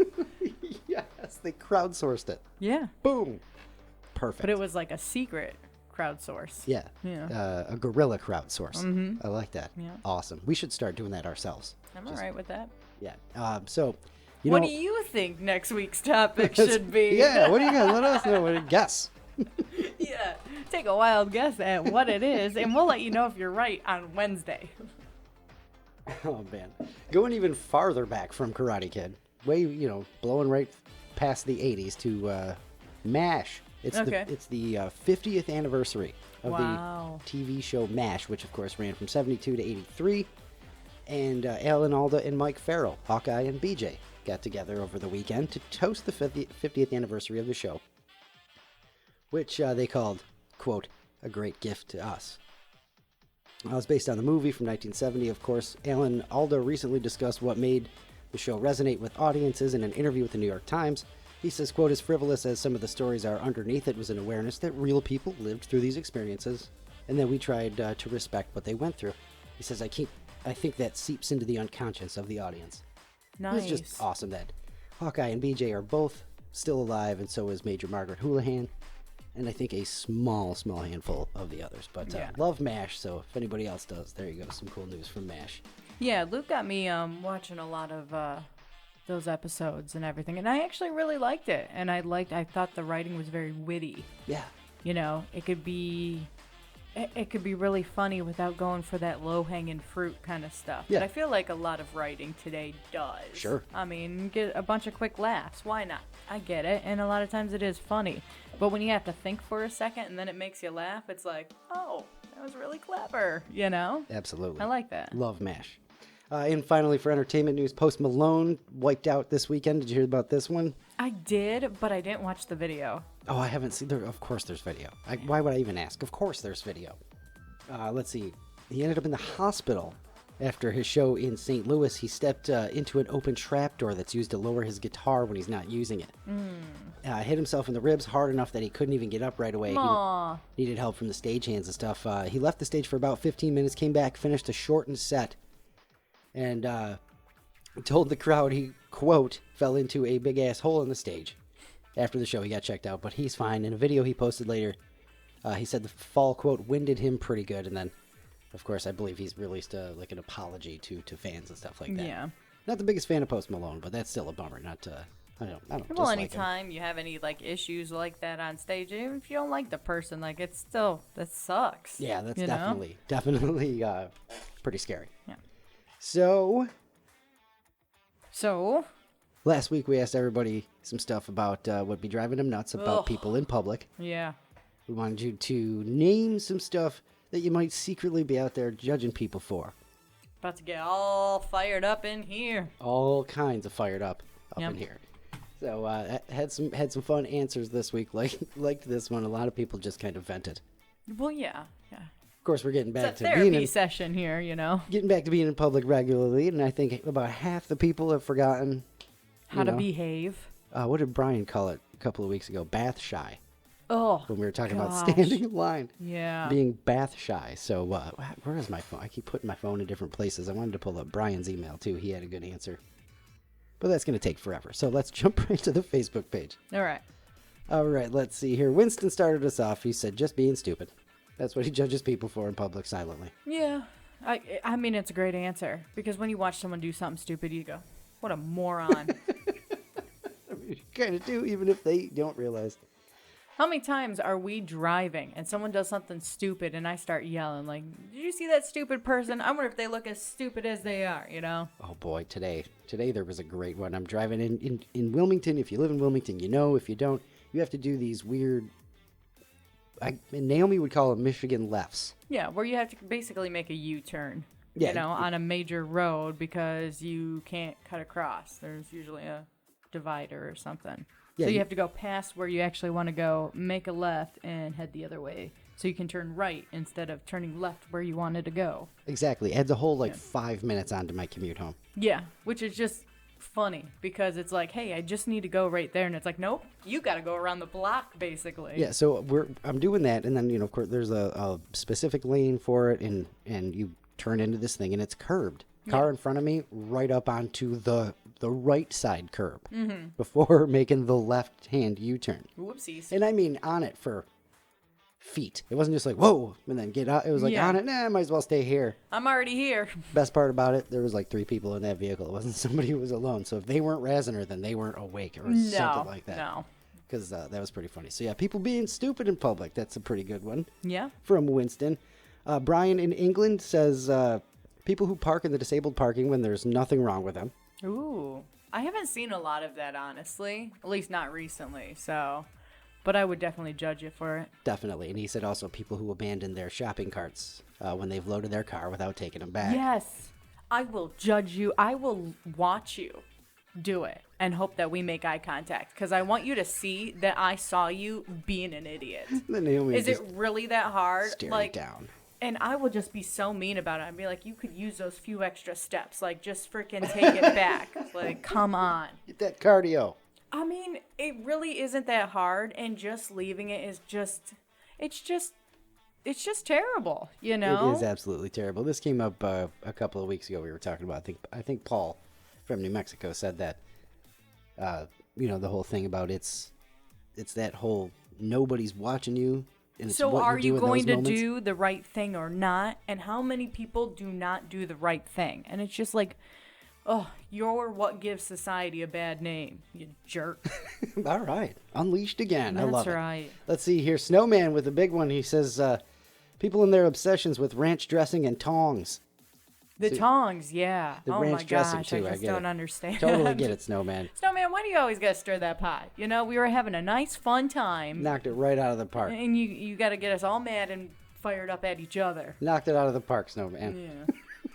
Yes, they crowdsourced it. Yeah. Boom. Perfect. But it was like a secret crowdsource. Yeah. A guerrilla crowdsource. Mm-hmm. I like that. Yeah. Awesome. We should start doing that ourselves. I'm all right with that. Yeah. So, what do you think next week's topic should be? Yeah, what do you guys let us know? Guess. Yeah. Take a wild guess at what it is, and we'll let you know if you're right on Wednesday. Oh, man. Going even farther back from Karate Kid, way, blowing right past the 80s to MASH. It's the 50th anniversary of the TV show MASH, which, of course, ran from 72 to 83. And Alan Alda and Mike Farrell, Hawkeye and BJ, got together over the weekend to toast the 50th anniversary of the show, which they called, quote, a great gift to us. It was based on the movie from 1970, of course. Alan Alda recently discussed what made the show resonate with audiences in an interview with the New York Times. He says, quote, as frivolous as some of the stories are underneath it was an awareness that real people lived through these experiences, and that we tried to respect what they went through. He says, I think that seeps into the unconscious of the audience. Nice. It's just awesome that Hawkeye and BJ are both still alive, and so is Major Margaret Houlihan, and I think a small handful of the others. But love MASH, so if anybody else does, there you go, some cool news from MASH. Yeah, Luke got me watching a lot of those episodes and everything, and I actually really liked it, and I thought the writing was very witty. Yeah. It could be really funny without going for that low-hanging fruit kind of stuff. Yeah. But I feel like a lot of writing today does. Sure. I mean, get a bunch of quick laughs. Why not? I get it, and a lot of times it is funny. But when you have to think for a second and then it makes you laugh, it's like, oh, that was really clever, Absolutely. I like that. Love MASH. And finally, for entertainment news, Post Malone wiped out this weekend. Did you hear about this one? I did, but I didn't watch the video. Oh, I haven't seen. Of course there's video. Why would I even ask? Of course there's video. Let's see. He ended up in the hospital after his show in St. Louis. He stepped into an open trapdoor that's used to lower his guitar when he's not using it. Hit himself in the ribs hard enough that he couldn't even get up right away. Aww. He needed help from the stagehands and stuff. He left the stage for about 15 minutes, came back, finished a shortened set, and told the crowd he, quote, fell into a big-ass hole in the stage. After the show, he got checked out, but he's fine. In a video he posted later, he said the fall, quote, winded him pretty good. And then, of course, I believe he's released an apology to fans and stuff like that. Yeah. Not the biggest fan of Post Malone, but that's still a bummer. I don't Well, dislike anytime him. you have any issues like that on stage, even if you don't like the person, it's still, that sucks. Yeah, that's know? definitely pretty scary. Yeah. So last week we asked everybody some stuff about what would be driving them nuts about people in public. Yeah. We wanted you to name some stuff that you might secretly be out there judging people for. About to get all fired up in here. All kinds of fired up Yep. in here. So had some fun answers this week. Liked this one. A lot of people just kind of vented. Well, yeah. course, we're getting back It's a to therapy session here, getting back to being in public regularly, and I think about half the people have forgotten how to behave. What did Brian call it a couple of weeks ago? Bath shy. Oh, when we were talking about standing in line. Yeah. Being bath shy. So where is my phone? I keep putting my phone in different places. I wanted to pull up Brian's email, too. He had a good answer. But that's going to take forever. So let's jump right to the Facebook page. All right. All right, let's see here. Winston started us off. He said, just being stupid. That's what he judges people for in public silently. Yeah. I mean, it's a great answer. Because when you watch someone do something stupid, you go, what a moron. I mean, you kind of do, even if they don't realize. How many times are we driving and someone does something stupid and I start yelling like, did you see that stupid person? I wonder if they look as stupid as they are, Oh, boy, today there was a great one. I'm driving in Wilmington. If you live in Wilmington, you know. If you don't, you have to do these weird, Naomi would call them Michigan lefts. Yeah, where you have to basically make a U-turn, yeah, on a major road because you can't cut across. There's usually a divider or something. Yeah, so you have to go past where you actually want to go, make a left, and head the other way. So you can turn right instead of turning left where you wanted to go. Exactly. Adds a whole, 5 minutes onto my commute home. Yeah, which is just funny because it's like, hey, I just need to go right there. And it's like, nope, you got to go around the block, basically. Yeah, so I'm doing that. And then, of course, there's a specific lane for it. And you turn into this thing, and it's curbed. Car in front of me, right up onto the right side curb before making the left-hand U-turn. Whoopsies. And I mean on it for feet. It wasn't just like, whoa, and then get out. It was like, on it, nah, I might as well stay here. I'm already here. Best part about it, there was 3 people in that vehicle. It wasn't somebody who was alone. So if they weren't razzing her, then they weren't awake or something like that. No. Because that was pretty funny. So yeah, people being stupid in public. That's a pretty good one. Yeah. From Winston. Brian in England says... people who park in the disabled parking when there's nothing wrong with them. Ooh. I haven't seen a lot of that, honestly. At least not recently, so... But I would definitely judge you for it. Definitely. And he said also people who abandon their shopping carts when they've loaded their car without taking them back. Yes. I will judge you. I will watch you do it and hope that we make eye contact. Because I want you to see that I saw you being an idiot. Is it really that hard? Staring down. And I will just be so mean about it. I'd be like, you could use those few extra steps. Just freaking take it back. Come on. Get that cardio. I mean, it really isn't that hard. And just leaving it is it's just terrible, It is absolutely terrible. This came up a couple of weeks ago. We were talking about, I think Paul from New Mexico said that, the whole thing about it's that whole nobody's watching you. So are you going to do the right thing or not? And how many people do not do the right thing? And it's just you're what gives society a bad name, you jerk. All right. Unleashed again. I love it. That's right. Let's see here. Snowman with a big one. He says, people in their obsessions with ranch dressing and tongs. The tongs, yeah. The oh ranch my dressing gosh, too. I just don't understand. Totally get it, Snowman. Snowman, why do you always got to stir that pot? We were having a nice, fun time. Knocked it right out of the park. And you got to get us all mad and fired up at each other. Knocked it out of the park, Snowman.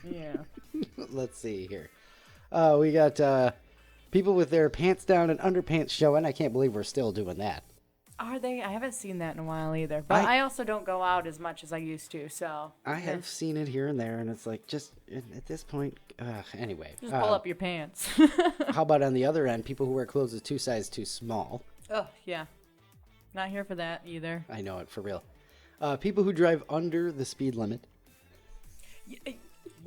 Yeah. Let's see here. We got people with their pants down and underpants showing. I can't believe we're still doing that. Are they? I haven't seen that in a while either. But I also don't go out as much as I used to, so. I have seen it here and there, and it's just, at this point, anyway. Just pull up your pants. How about on the other end, people who wear clothes that's 2 sizes too small? Oh, yeah. Not here for that either. I know it, for real. People who drive under the speed limit.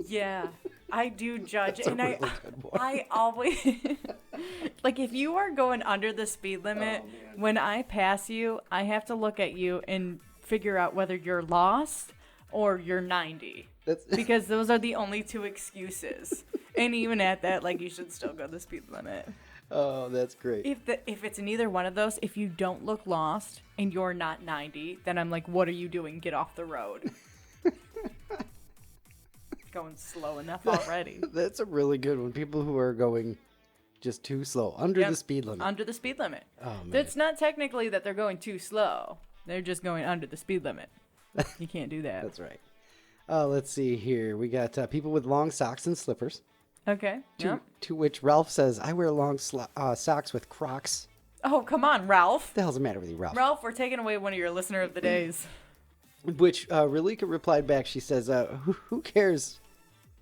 Yeah, I do judge. That's and a really good one. I always, if you are going under the speed limit, when I pass you, I have to look at you and figure out whether you're lost or you're 90. Because those are the only 2 excuses. And even at that, you should still go the speed limit. Oh, that's great. If it's neither one of those, if you don't look lost and you're not 90, then I'm like, what are you doing? Get off the road. Going slow enough already. That's a really good one. People who are going just too slow, under the speed limit. Under the speed limit. Oh, man. It's not technically that they're going too slow. They're just going under the speed limit. You can't do that. That's right. Let's see here. We got people with long socks and slippers. Okay. To which Ralph says, I wear long socks with Crocs. Oh, come on, Ralph. What the hell's the matter with you, Ralph? Ralph, we're taking away one of your listener of the days. Which Relika replied back. She says, who cares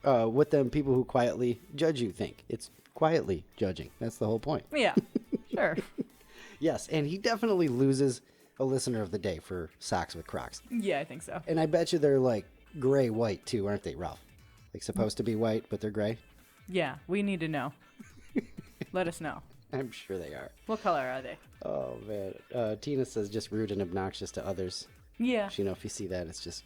what them people who quietly judge you think? It's quietly judging. That's the whole point. Yeah, sure. Yes, and he definitely loses a listener of the day for socks with Crocs. Yeah, I think so. And I bet you they're like gray-white too, aren't they, Ralph? Like supposed to be white, but they're gray? Yeah, we need to know. Let us know. I'm sure they are. What color are they? Oh, man. Tina says just rude and obnoxious to others. Yeah. You know, if you see that, it's just...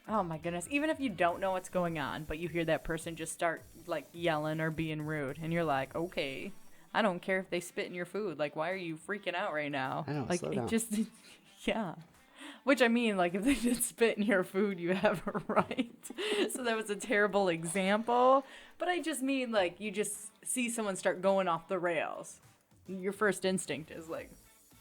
Oh, my goodness. Even if you don't know what's going on, but you hear that person just start, like, yelling or being rude, and you're like, okay, I don't care if they spit in your food. Like, why are you freaking out right now? I know, like, slow it down. just... Yeah. Which, I mean, like, if they did spit in your food, you have a right. So that was a terrible example. But I just mean, like, you just see someone start going off the rails. Your first instinct is, like,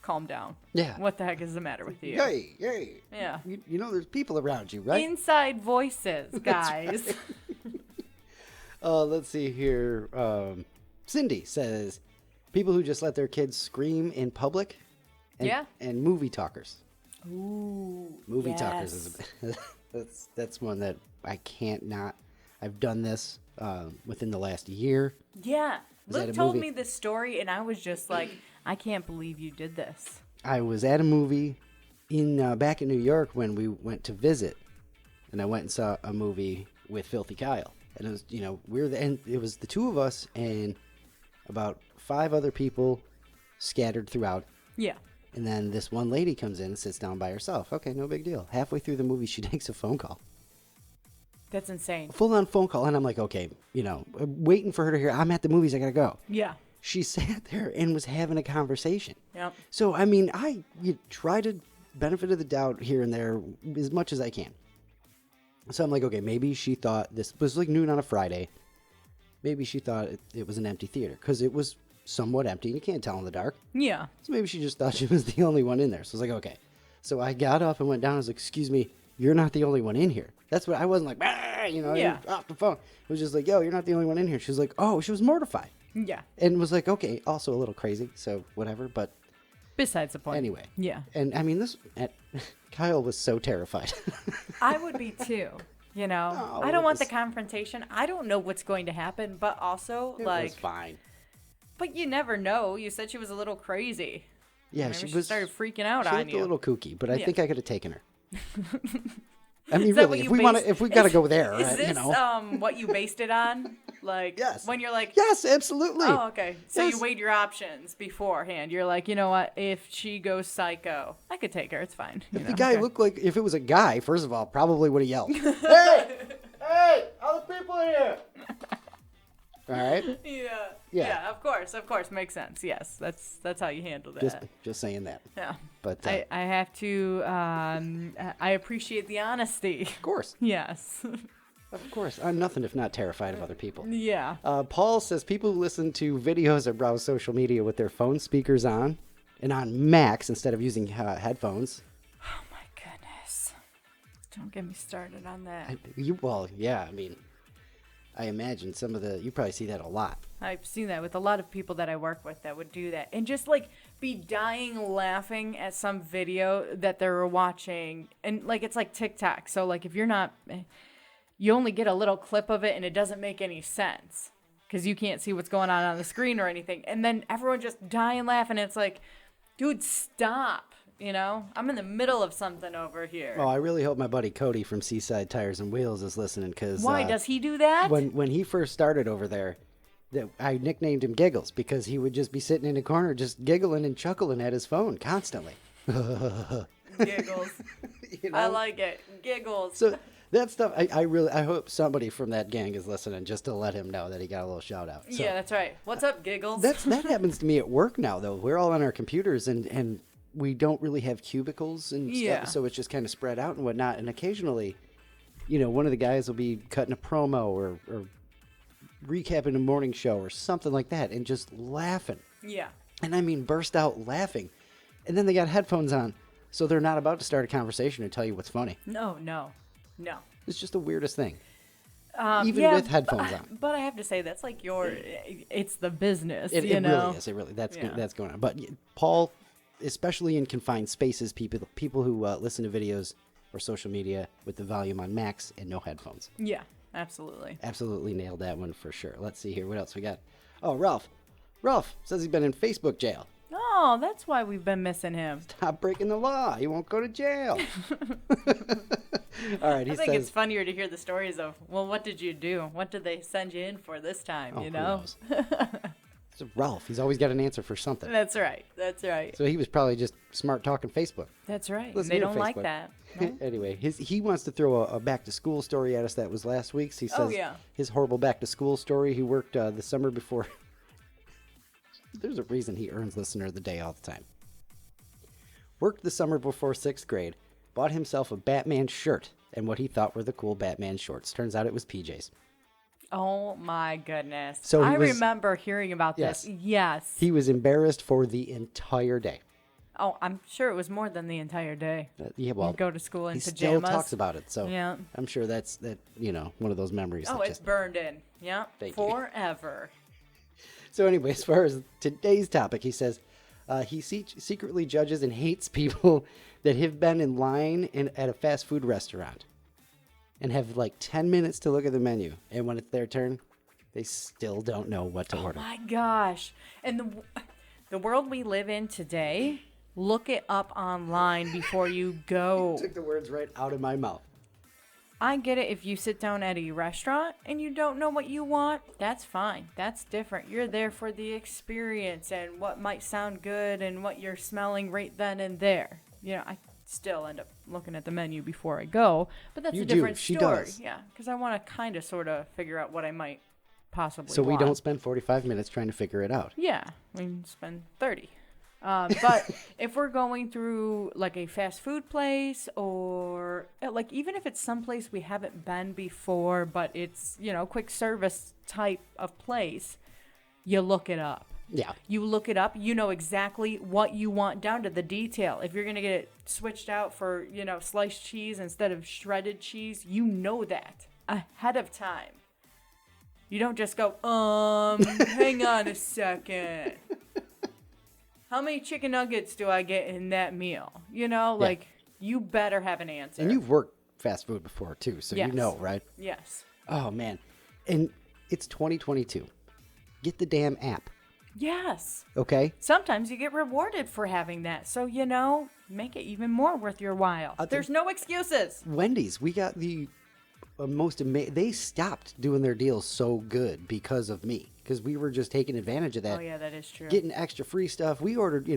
calm down. Yeah. What the heck is the matter with you? Yay, yay. Yeah. You know there's people around you, right? Inside voices, guys. Let's see here. Cindy says, people who just let their kids scream in public. Yeah. And movie talkers. Ooh. Movie talkers is that's one that I can't not. I've done this within the last year. Yeah. Was that Luke a told movie? me this story, and I was just like, I can't believe you did this. I was at a movie in back in New York when we went to visit, and I went and saw a movie with Filthy Kyle, and it was and it was the two of us and about 5 other people scattered throughout. Yeah. And then this one lady comes in and sits down by herself. Okay, no big deal. Halfway through the movie, she takes a phone call. That's insane. Full-on phone call. And I'm like, okay, waiting for her to hear, I'm at the movies, I gotta go. Yeah. She sat there and was having a conversation. Yep. So, I mean, you try to benefit of the doubt here and there as much as I can. So I'm like, okay, maybe she thought this was like noon on a Friday. Maybe she thought it was an empty theater because it was somewhat empty and you can't tell in the dark. Yeah. So maybe she just thought she was the only one in there. So I was like, okay. So I got up and went down. I was like, excuse me, you're not the only one in here. That's what I wasn't like, Yeah. off the phone. It was just like, yo, you're not the only one in here. She was like, oh, she was mortified. Yeah. And was like, okay, also a little crazy. So whatever. But Besides the point. anyway. Yeah. And I mean, Kyle was so terrified. I would be too. You know, No, I don't it want the was- confrontation. I don't know what's going to happen, but also It like, was fine. but you never know. You said she was a little crazy. Yeah, Maybe she was. started freaking out She on looked you. a little kooky, but I Yeah. think I could have taken her. I mean, Is that what really, you if we gotta go there, Is this what you based it on? Like, Yes. when you're like, yes, absolutely. oh, okay. So Yes. you weighed your options beforehand. You're like, you know what? If she goes psycho, I could take her. It's fine. If the guy looked like, if it was a guy, first of all, probably would have yelled, hey, all the people in here. All right. Yeah. Of course, makes sense. Yes, that's how you handle that. Just saying that. Yeah. But I have to. I appreciate the honesty. of course, Yes. of course, I'm nothing if not terrified of other people. Yeah. Paul says people who listen to videos or browse social media with their phone speakers on and on max instead of using headphones. Oh my goodness. Don't get me started on that. I mean, I imagine you probably see that a lot. I've seen that with a lot of people that I work with that would do that. And just like be dying laughing at some video that they're watching. And like it's like TikTok. So like if you're not, you only get a little clip of it and it doesn't make any sense because you can't see what's going on the screen or anything. And then everyone just dying laughing. And it's like, dude, stop. I'm in the middle of something over here. Oh, I really hope my buddy Cody from Seaside Tires and Wheels is listening because Why does he do that? when he first started over there, I nicknamed him Giggles because he would just be sitting in a corner just giggling and chuckling at his phone constantly. Giggles. I like it. Giggles. So that stuff, I hope somebody from that gang is listening just to let him know that he got a little shout out. So, yeah, that's right. What's up, Giggles? that happens to me at work now though. We're all on our computers and we don't really have cubicles and Yeah. stuff, so it's just kind of spread out and whatnot. And occasionally, one of the guys will be cutting a promo or recapping a morning show or something like that and just laughing. Yeah. And I mean, burst out laughing. And then they got headphones on, so they're not about to start a conversation and tell you what's funny. No. It's just the weirdest thing. Even with headphones on. But I have to say, that's like it's the business, It you know? really is. It really, that's Yeah. that's going on. But Paul, especially in confined spaces, people who listen to videos or social media with the volume on max and no headphones. Yeah, absolutely. Absolutely nailed that one for sure. Let's see here. What else we got? Oh, Ralph. Ralph says he's been in Facebook jail. Oh, that's why we've been missing him. Stop breaking the law. He won't go to jail. All right, I think it's funnier to hear the stories of, well, what did you do? What did they send you in for this time, you know? Who knows? It's Ralph. He's always got an answer for something. That's right. That's right. So he was probably just smart talking Facebook. That's right. Listen They here, don't like Facebook. that. No? Anyway, he wants to throw a back-to-school story at us. That was last week's. He says his horrible back-to-school story. He worked the summer before. There's a reason he earns Listener of the Day all the time. Worked the summer before 6th grade. Bought himself a Batman shirt and what he thought were the cool Batman shorts. Turns out it was PJs. Oh, my goodness. So I remember hearing about this. Yes. He was embarrassed for the entire day. Oh, I'm sure it was more than the entire day. Yeah, well, you go to school in he pajamas. still talks about it, so yeah. I'm sure that's one of those memories. Oh, that it's burned in. Yeah, forever. So anyway, as far as today's topic, he says he secretly judges and hates people that have been in line at a fast food restaurant and have like 10 minutes to look at the menu, and when it's their turn, they still don't know what to order. Oh my gosh! And the world we live in today. Look it up online before you go. Took the words right out of my mouth. I get it if you sit down at a restaurant and you don't know what you want. That's fine. That's different. You're there for the experience and what might sound good and what you're smelling right then and there. You know, I still end up looking at the menu before I go, but that's a different story. She does. Yeah, because I want to kind of sort of figure out what I might possibly So want. we don't spend 45 minutes trying to figure it out. Yeah, we spend 30. But if we're going through like a fast food place or like even if it's someplace we haven't been before, but it's, quick service type of place, you look it up. Yeah. You look it up. You know exactly what you want down to the detail. If you're going to get it switched out for, sliced cheese instead of shredded cheese, you know that ahead of time. You don't just go, hang on a second. How many chicken nuggets do I get in that meal? You better have an answer. And you've worked fast food before, too, so yes. You know, right? Yes. Oh, man. And it's 2022. Get the damn app. Yes. Okay? Sometimes you get rewarded for having that. So, make it even more worth your while. There's no excuses. Wendy's, we got the most amazing. They stopped doing their deals so good because of me. Because we were just taking advantage of that. Oh, yeah, that is true. Getting extra free stuff. We ordered,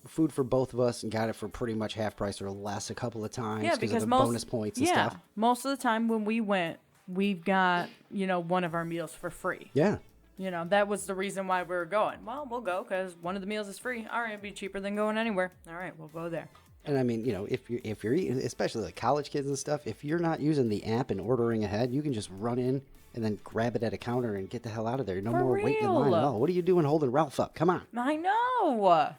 food for both of us and got it for pretty much half price or less a couple of times because of the bonus points and stuff. Most of the time when we went, we've got, one of our meals for free. Yeah. That was the reason why we were going. Well, we'll go because one of the meals is free. All right, it'd be cheaper than going anywhere. All right, we'll go there. And I mean, if you're eating, especially like college kids and stuff, if you're not using the app and ordering ahead, you can just run in and then grab it at a counter and get the hell out of there. No more waiting in line at all. What are you doing holding Ralph up? Come on. I know.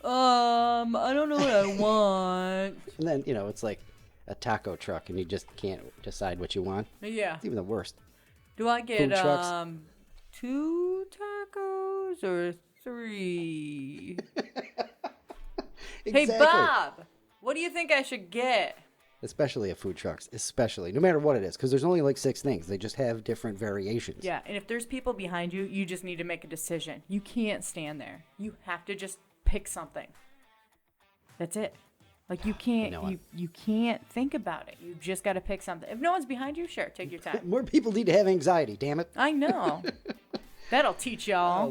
I don't know what I want. And then, it's like a taco truck and you just can't decide what you want. Yeah. It's even the worst. Do I get 2 tacos or 3? Hey, Bob, what do you think I should get? Especially at food trucks, no matter what it is, because there's only like 6 things. They just have different variations. Yeah, and if there's people behind you, you just need to make a decision. You can't stand there. You have to just pick something. That's it. Like you can't, you can't think about it. You just got to pick something. If no one's behind you, sure, take your time. More people need to have anxiety, damn it. I know. That'll teach y'all.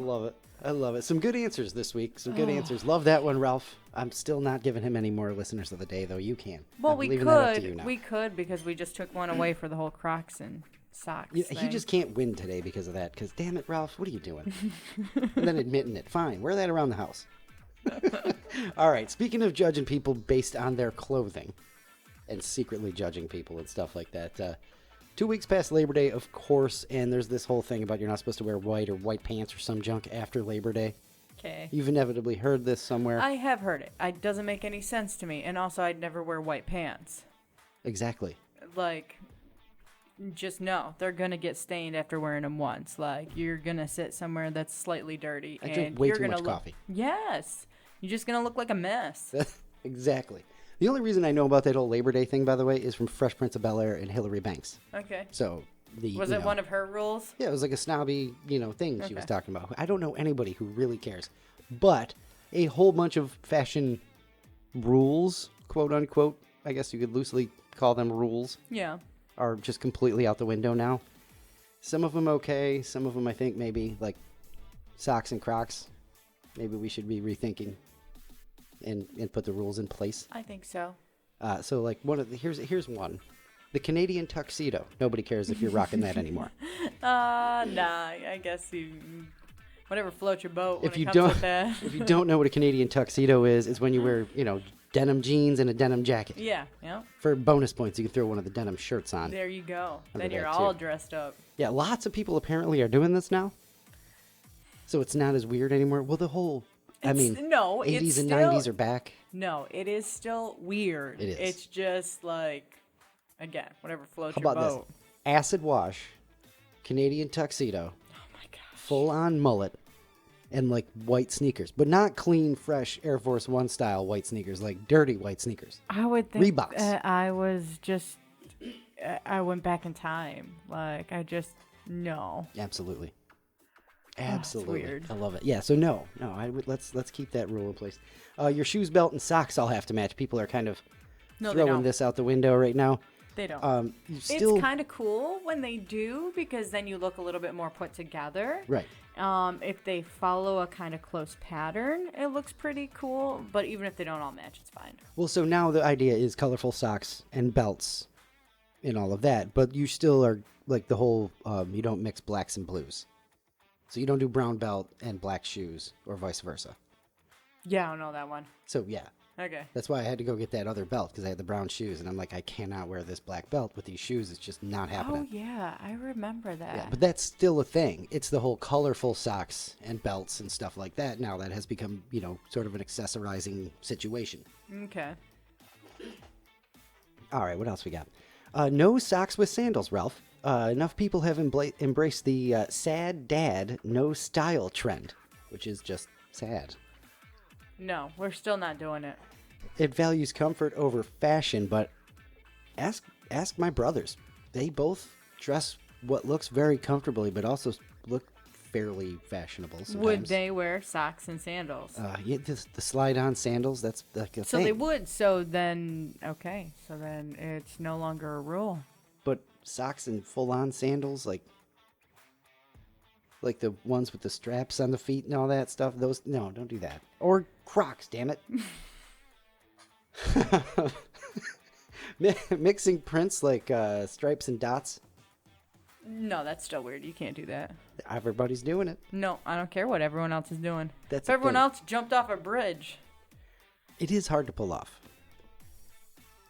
I love it. Some good answers this week. Some good answers. Love that one, Ralph. I'm still not giving him any more listeners of the day, though. You can. Well, we could. We could because we just took one away for the whole Crocs and socks thing. He just can't win today because of that. Because, damn it, Ralph, what are you doing? And then admitting it. Fine. Wear that around the house. All right. Speaking of judging people based on their clothing and secretly judging people and stuff like that, 2 weeks past Labor Day, of course, and there's this whole thing about you're not supposed to wear white pants or some junk after Labor Day. Okay. You've inevitably heard this somewhere. I have heard it. It doesn't make any sense to me. And also, I'd never wear white pants. Exactly. Like, just know they're going to get stained after wearing them once. Like, you're going to sit somewhere that's slightly dirty. I drink way too much coffee. Yes. You're just going to look like a mess. Exactly. The only reason I know about that whole Labor Day thing, by the way, is from Fresh Prince of Bel-Air and Hillary Banks. Okay. So Was it one of her rules? Yeah, it was like a snobby, thing she Okay. was talking about. I don't know anybody who really cares. But a whole bunch of fashion rules, quote unquote, I guess you could loosely call them rules, Yeah. are just completely out the window now. Some of them okay. Some of them I think maybe like socks and Crocs. Maybe we should be rethinking and put the rules in place. I think so. So like here's one. The Canadian tuxedo. Nobody cares if you're rocking that anymore. Nah, I guess whatever floats your boat when If you it comes don't with that. if you don't know what a Canadian tuxedo is, it's when you wear, denim jeans and a denim jacket. Yeah. For bonus points, you can throw one of the denim shirts on. There you go. Under Then you're that, all too. dressed up. Yeah, lots of people apparently are doing this now. So it's not as weird anymore. Well, the whole, No, 80s it's and still, 90s are back. No, it is still weird. It is. It's just like, again, whatever floats How your about boat. this? Acid wash, Canadian tuxedo, Oh my gosh. full on mullet, and like white sneakers. But not clean, fresh Air Force One style white sneakers, like dirty white sneakers. I would think Reeboks. I went back in time. Like, no. Absolutely. Oh, it's Absolutely. weird. I love it. Yeah, so no. Let's keep that rule in place. Your shoes, belt, and socks all have to match. People are kind of No, they throwing don't. this out the window right now. They don't. It's still It's kind of cool when they do because then you look a little bit more put together. right. If they follow a kind of close pattern, it looks pretty cool. But even if they don't all match, it's fine. Well, so now the idea is colorful socks and belts and all of that, but you still are like the whole you don't mix blacks and blues. So you don't do brown belt and black shoes or vice versa. Yeah, I don't know that one. So yeah, Okay. that's why I had to go get that other belt because I had the brown shoes and I'm like, I cannot wear this black belt with these shoes. It's just not Oh, happening. yeah. I remember that. Yeah, but that's still a thing. It's the whole colorful socks and belts and stuff like that. Now that has become, sort of an accessorizing situation. Okay. All right, what else we got? No socks with sandals, Ralph. Enough people have embraced the sad dad, no style trend, which is just sad. No, we're still not doing it. It values comfort over fashion, but ask my brothers. They both dress what looks very comfortably, but also look fairly fashionable sometimes. Would they wear socks and sandals? Yeah, the slide-on sandals, that's like a So thing. they would. So then it's no longer a rule. But socks and full-on sandals, like the ones with the straps on the feet and all that stuff, those, no, don't do that. Or Crocs, damn it. Mixing prints like stripes and dots. No, that's still weird. You can't do that. Everybody's doing it. No, I don't care what everyone else is doing. That's If the everyone thing. else jumped off a bridge. It is hard to pull off.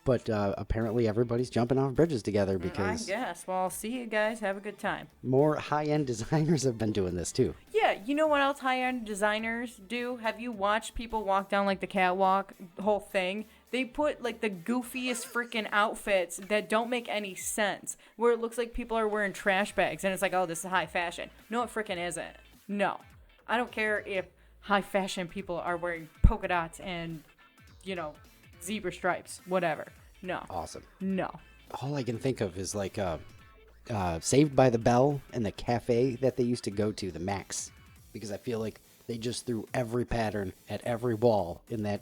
But apparently everybody's jumping off bridges together I because guess. Well, I'll see you guys. Have a good time. more high-end designers have been doing this too. Yeah, you know what else high-end designers do? Have you watched people walk down like the catwalk, whole thing? They put like the goofiest freaking outfits that don't make any sense, where it looks like people are wearing trash bags, and it's like, oh, this is high fashion. No, it freaking isn't. No, I don't care if high fashion people are wearing polka dots and, zebra stripes, whatever. No. Awesome. No. All I can think of is like Saved by the Bell and the cafe that they used to go to, the Max, because I feel like they just threw every pattern at every wall in that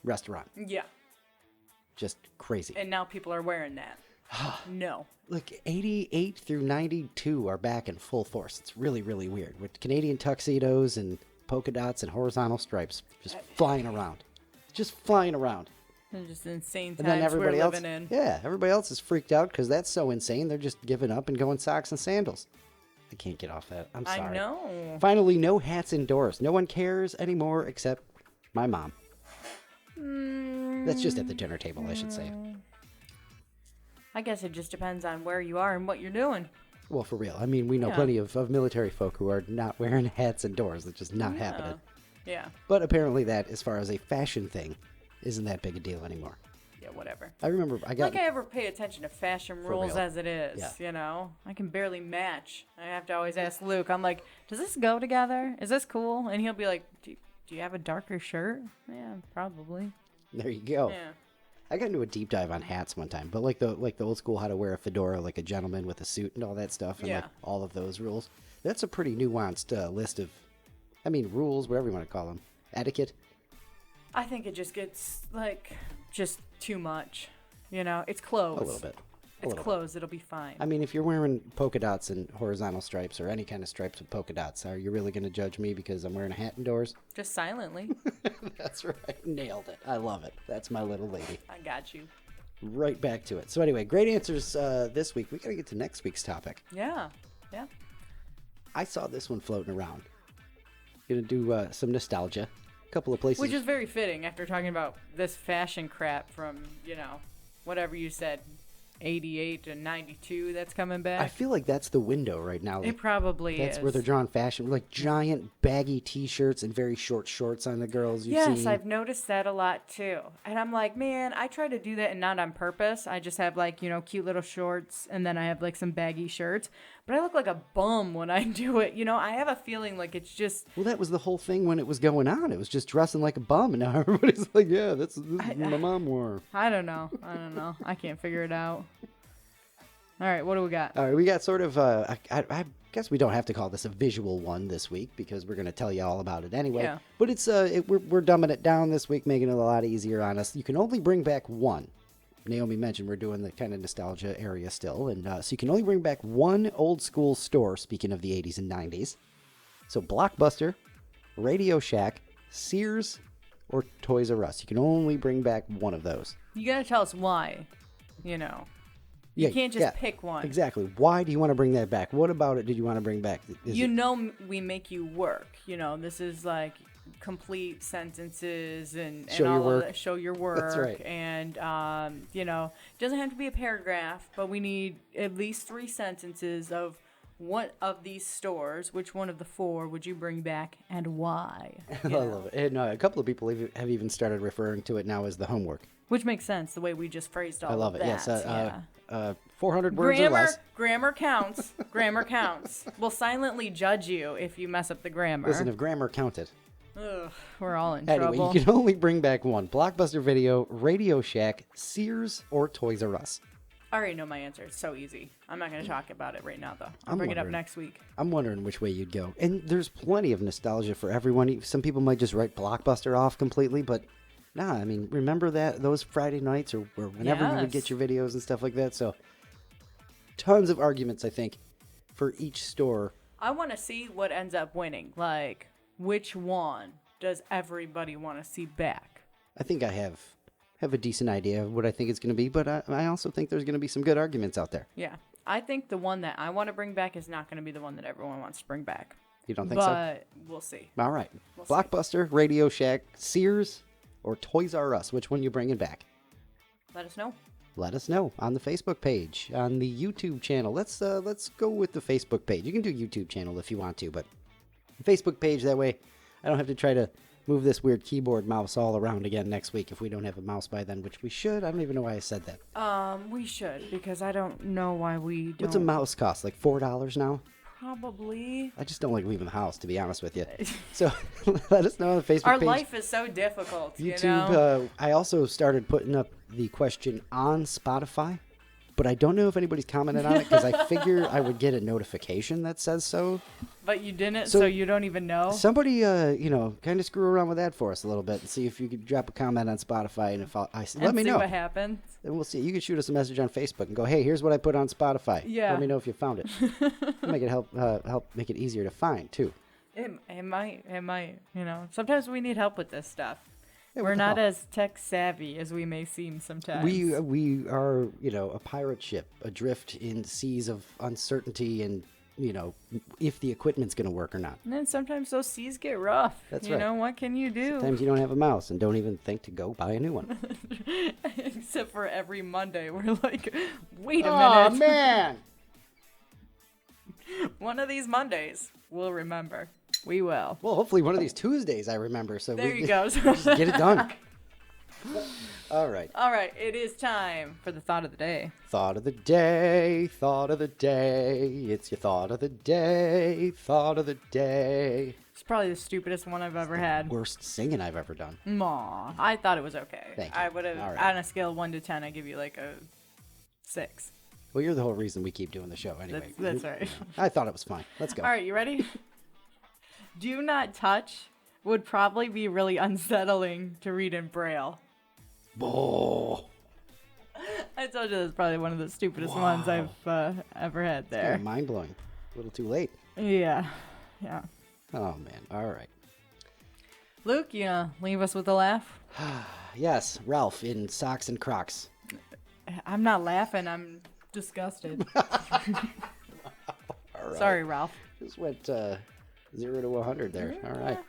restaurant. Yeah. Just crazy. And now people are wearing that. No. Like 88 through 92 are back in full force. It's really, really weird with Canadian tuxedos and polka dots and horizontal stripes just flying around. Just flying around. They're just insane And then times we're everybody else, living in. yeah, everybody else is freaked out because that's so insane. They're just giving up and going socks and sandals. I can't get off that. I'm sorry. I know. Finally, no hats indoors. No one cares anymore except my mom. That's just at the dinner table, I should say. I guess it just depends on where you are and what you're doing. Well, for real. I mean, we know Yeah. plenty of military folk who are not wearing hats indoors. That's just not happening. Yeah. But apparently that, as far as a fashion thing, isn't that big a deal anymore. Yeah, whatever. I remember I got... Like I ever pay attention to fashion rules real. as it is, Yeah. I can barely match. I have to always ask Luke. I'm like, does this go together? Is this cool? And he'll be like, do you have a darker shirt? Yeah, probably. There you go. Yeah. I got into a deep dive on hats one time, but like the old school how to wear a fedora like a gentleman with a suit and all that stuff, and like all of those rules. That's a pretty nuanced list of, rules, whatever you want to call them, etiquette. I think it just gets just too much. It's clothes. A little bit. It's clothes. It'll be fine. If you're wearing polka dots and horizontal stripes or any kind of stripes with polka dots, are you really going to judge me because I'm wearing a hat indoors? Just silently. That's right. Nailed it. I love it. That's my little lady. I got you. Right back to it. So anyway, great answers this week. We got to get to next week's topic. Yeah. I saw this one floating around. Going to do some nostalgia. A couple of places. Which is very fitting after talking about this fashion crap from, whatever you said. 88 and 92 that's coming back. I feel like that's the window right now. It probably is. That's where they're drawing fashion. Like giant baggy t-shirts and very short shorts on the girls. Yes, I've noticed that a lot too. And I'm like, man, I try to do that and not on purpose. I just have cute little shorts and then I have some baggy shirts. But I look like a bum when I do it. I have a feeling like it's just... Well, that was the whole thing when it was going on. It was just dressing like a bum. And now everybody's like, yeah, this is what my mom wore. I don't know. I can't figure it out. All right, what do we got? All right, we got sort of... I guess we don't have to call this a visual one this week because we're going to tell you all about it anyway. Yeah. But it's we're dumbing it down this week, making it a lot easier on us. You can only bring back one. Naomi mentioned we're doing the kind of nostalgia area still. And so you can only bring back one old school store, speaking of the 80s and 90s. So Blockbuster, Radio Shack, Sears, or Toys R Us. You can only bring back one of those. You got to tell us why, You can't just pick one. Exactly. Why do you want to bring that back? What about it did you want to bring back? We make you work. This is complete sentences and show all your work. Of that. Show your work. That's right. And, it doesn't have to be a paragraph, but we need at least 3 sentences of what of these stores, which one of the 4 would you bring back and why? I love it. And a couple of people have even started referring to it now as the homework. Which makes sense, the way we just phrased all of that. I love it, yes. 400 words or less. Grammar counts. Grammar counts. We'll silently judge you if you mess up the grammar. Listen, if grammar counted. Ugh, we're all in trouble. Anyway, you can only bring back one. Blockbuster Video, Radio Shack, Sears, or Toys R Us. I already know my answer. It's so easy. I'm not going to talk about it right now, though. I'll bring it up next week. I'm wondering which way you'd go. And there's plenty of nostalgia for everyone. Some people might just write Blockbuster off completely, but nah, remember those Friday nights or whenever you would get your videos and stuff like that. So tons of arguments, I think, for each store. I want to see what ends up winning. Which one does everybody want to see back? I think I have a decent idea of what I think it's going to be, but I also think there's going to be some good arguments out there. Yeah. I think the one that I want to bring back is not going to be the one that everyone wants to bring back. You don't think so? But we'll see. All right. Blockbuster, Radio Shack, Sears, or Toys R Us. Which one you bringing back? Let us know. Let us know on the Facebook page, on the YouTube channel. Let's go with the Facebook page. You can do YouTube channel if you want to, but the Facebook page, that way I don't have to try to move this weird keyboard mouse all around again next week if we don't have a mouse by then, which we should. I don't even know why I said that. We should, because I don't know why we don't. What's a mouse cost? Like $4 now? Probably. I just don't like leaving the house, to be honest with you. So let us know on the Facebook Our page. life is so difficult, YouTube, I also started putting up the question on Spotify, but I don't know if anybody's commented on it because I figure I would get a notification that says so. But you didn't, so you don't even know? Somebody, kind of screw around with that for us a little bit and see if you could drop a comment on Spotify, and if let me know. See what happens. And we'll see. You can shoot us a message on Facebook and go, hey, here's what I put on Spotify. Yeah. Let me know if you found it. Make it help make it easier to find, too. It might, sometimes we need help with this stuff. Yeah, we're not as tech savvy as we may seem sometimes. We are, a pirate ship adrift in seas of uncertainty and, if the equipment's going to work or not. And then sometimes those seas get rough. That's right. What can you do? Sometimes you don't have a mouse and don't even think to go buy a new one. Except for every Monday, we're like, wait a minute. Oh, man! One of these Mondays, we'll remember. We will. Well, hopefully one of these Tuesdays I remember. So there you go. Just get it done. All right. All right, it is time for the thought of the day. Thought of the day, thought of the day. It's your thought of the day, thought of the day. It's probably the stupidest one I've ever had. Worst singing I've ever done. Aw, I thought it was okay. Thank you. I would have, All right. on a scale of 1 to 10, I give you like a 6. Well, you're the whole reason we keep doing the show anyway. That's right. I thought it was fine. Let's go. All right, you ready? Do not touch would probably be really unsettling to read in Braille. Oh. I told you that's probably one of the stupidest ones I've ever had there. Mind blowing. A little too late. Yeah. Oh man. All right. Luke, you know, leave us with a laugh. Yes, Ralph in socks and Crocs. I'm not laughing. I'm disgusted. All right. Sorry, Ralph. Just went 0 to 100 there. All right.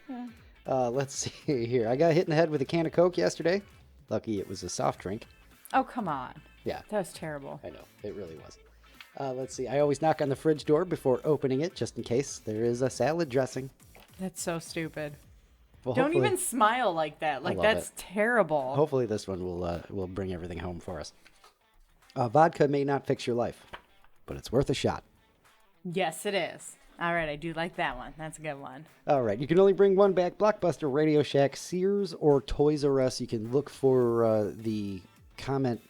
Let's see here. I got hit in the head with a can of Coke yesterday. Lucky it was a soft drink. Oh, come on. Yeah. That was terrible. I know. It really was. Let's see. I always knock on the fridge door before opening it, just in case there is a salad dressing. That's so stupid. Well, Don't even smile like that. Like, that's terrible. Hopefully this one will bring everything home for us. Vodka may not fix your life, but it's worth a shot. Yes, it is. All right, I do like that one. That's a good one. All right, you can only bring one back. Blockbuster, Radio Shack, Sears, or Toys R Us. You can look for the comment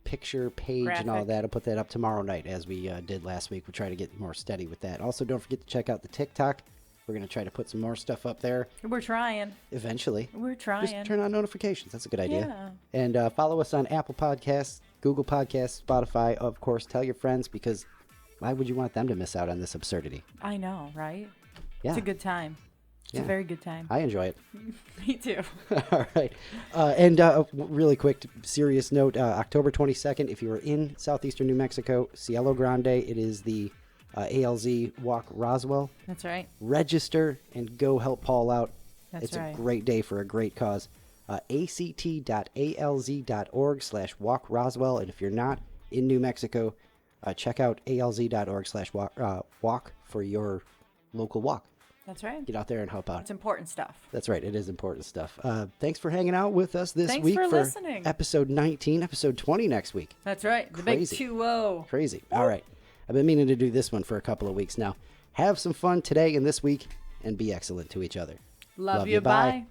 picture page and all that. I'll put that up tomorrow night as we did last week. We'll try to get more steady with that. Also, don't forget to check out the TikTok. We're going to try to put some more stuff up there. We're trying. Eventually. We're trying. Just turn on notifications. That's a good idea. Yeah. And follow us on Apple Podcasts, Google Podcasts, Spotify. Of course, tell your friends, because why would you want them to miss out on this absurdity? I know, right? Yeah. It's a good time. It's a very good time. I enjoy it. Me too. All right. And really quick, serious note, October 22nd, if you are in southeastern New Mexico, Cielo Grande, it is the ALZ Walk Roswell. That's right. Register and go help Paul out. It's a great day for a great cause. act.alz.org/Walk Roswell. And if you're not in New Mexico, check out alz.org/walk for your local walk. That's right. Get out there and help out. It's important stuff. That's right. It is important stuff. Thanks for hanging out with us this Thanks week for listening. Episode 19, episode 20 next week. That's right. The big 2-0. Crazy. All right. I've been meaning to do this one for a couple of weeks now. Have some fun today and this week, and be excellent to each other. Love you. Bye.